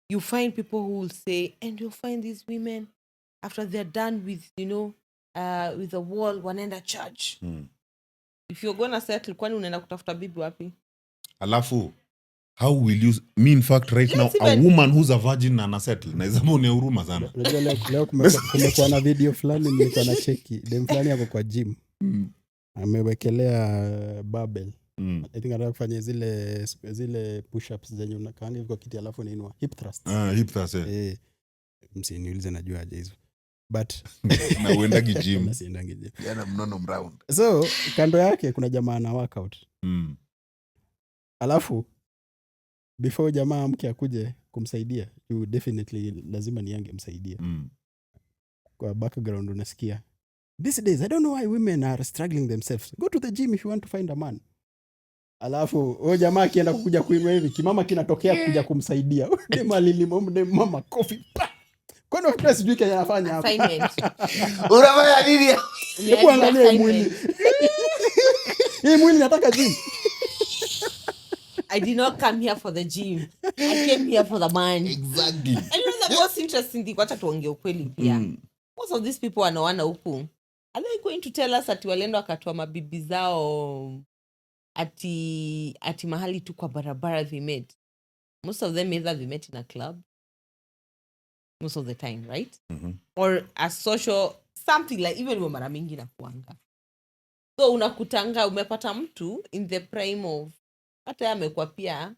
you find people who will say, and you'll find these women after they're done with, with the wall, wanaenda church. If you're gonna settle, kwani unaenda kutafuta bibi wapi? Alafu, how will you... Me, in fact, right now, a woman who's a virgin na anasettle, naeza mwone huruma sana. Leo kumekuwa na video fulani nilikuwa na cheki. Dem fulani yako kwa gym. Amewekelea barbell. I think anataka kufanya zile push-ups zenye unakaanga kwa kiti alafu unainua hip thrust. Hip thrust. Msiniulize najua aje hizo. But na uendagi gym. Siendangi gym. Yana mnono mround. So, kando yake kuna jamaa na workout. Alafu before jamaa mke akuje kumsaidia, you definitely lazima niange msaidia. Kwa background unasikia, these days I don't know why women are struggling themselves. Go to the gym if you want to find a man. Alafu jamaa akienda kukuja kuinua hivi, kimama kinatokea kuja kumsaidia. Mama coffee. Kwani wapi sijui kile anafanya hapa? Unafanya nini? Hebu angalia mwili. Hii mwili nataka gym. I did not come here for the gym. I came here for the man. Exactly. And the most interesting thing, wacha tuongee ukweli pia. Most of these people wanaona huku. Are they going to tell us ati walienda wakatoa mabibi zao ati mahali tu kwa barabara they met? Most of them either they met in a club. Most of the time, right? Or a social something like, even mara mingi na kuanga. So unakutanga umepata mtu in the prime of hata amekuwa pia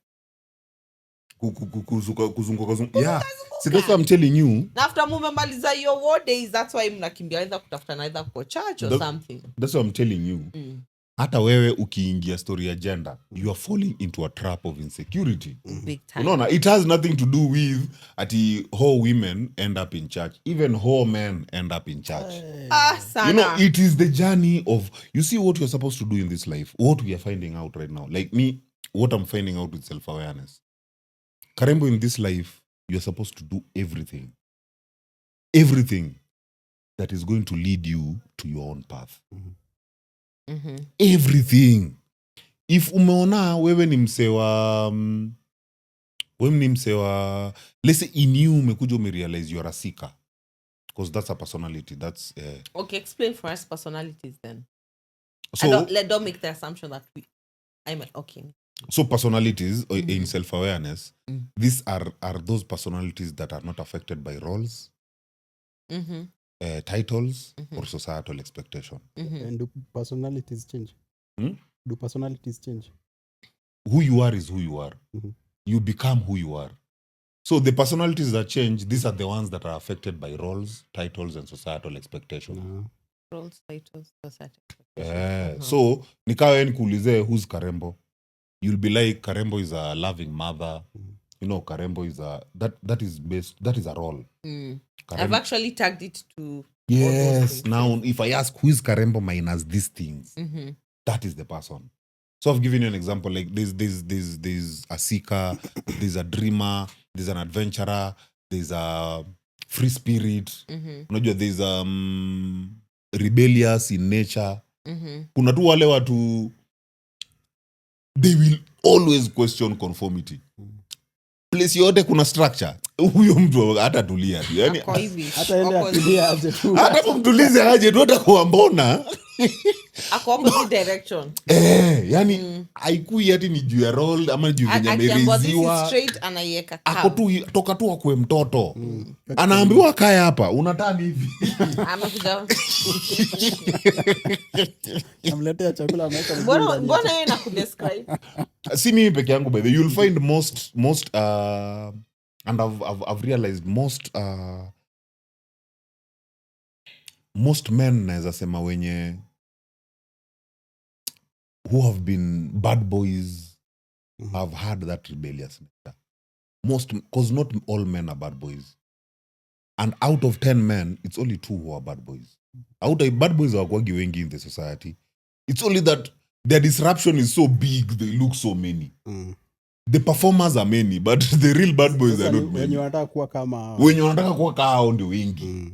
kuzunguka. Yeah. See, that's what I'm telling you. Na after mumemaliza your war days, that's why mnakimbia either kutafuta na either kwa church or something. That's what I'm telling you. Hata wewe ukiingia story ya gender, you are falling into a trap of insecurity. Big time. Unaona, it has nothing to do with ati how women end up in church. Even how men end up in church. Sana. You know, it is the journey of... You see what you're supposed to do in this life. What we are finding out right now. Like me, what I'm finding out with self-awareness. Karembo, in this life, you're supposed to do everything. Everything that is going to lead you to your own path. Everything. If umeona wewe ni msewa let's say in you umekuja umerealize you're a seeker, because that's a personality. That's okay, explain for us personalities then. So don't make the assumption that okay. So personalities in self-awareness, these are those personalities that are not affected by roles, titles, or societal expectation. And do personalities change? Do personalities change? Who you are is who you are. You become who you are. So the personalities that change, these are the ones that are affected by roles, titles, and societal expectation. Roles, titles, societal expectation. So nikawe nikuulize who's Karembo? You'll be like, Karembo is a loving mother. You know, Karembo is that is a role. I've actually tagged it to... Yes. Now, if I ask who is Karembo minus these things, that is the person. So I've given you an example. Like there's a seeker, there's a dreamer, there's an adventurer, there's a free spirit. There's rebellious in nature. Kuna tu wale watu, they will always question conformity. Place yote kuna structure. Huyo mtu hata tulia tu. Yani hata ende atulia aje tu. Hata kumtulize aje tu atakuwa mbona. Ako opposite direction. Yani haikui ati ni juu ya role ama juu venye amereziwa. Straight anaiweka kama. Ako tu toka tu akue mtoto. Anaambiwa kaya hapa, unatani hivi. Amekuja. Namletea chakula ameweka. Mbona yeye nakudescribe? Si mimi peke yangu by the way, you'll find most and I've realized most men naweza sema wenye who have been bad boys have had that rebellious nature. Because not all men are bad boys. And out of 10 men, it's only 2 who are bad boys. Bad boys are wakwagi wengi in the society. It's only that their disruption is so big, they look so many. The performers are many, but the real bad boys are not many. Wenye wanataka kuwa kama hao ndio wengi.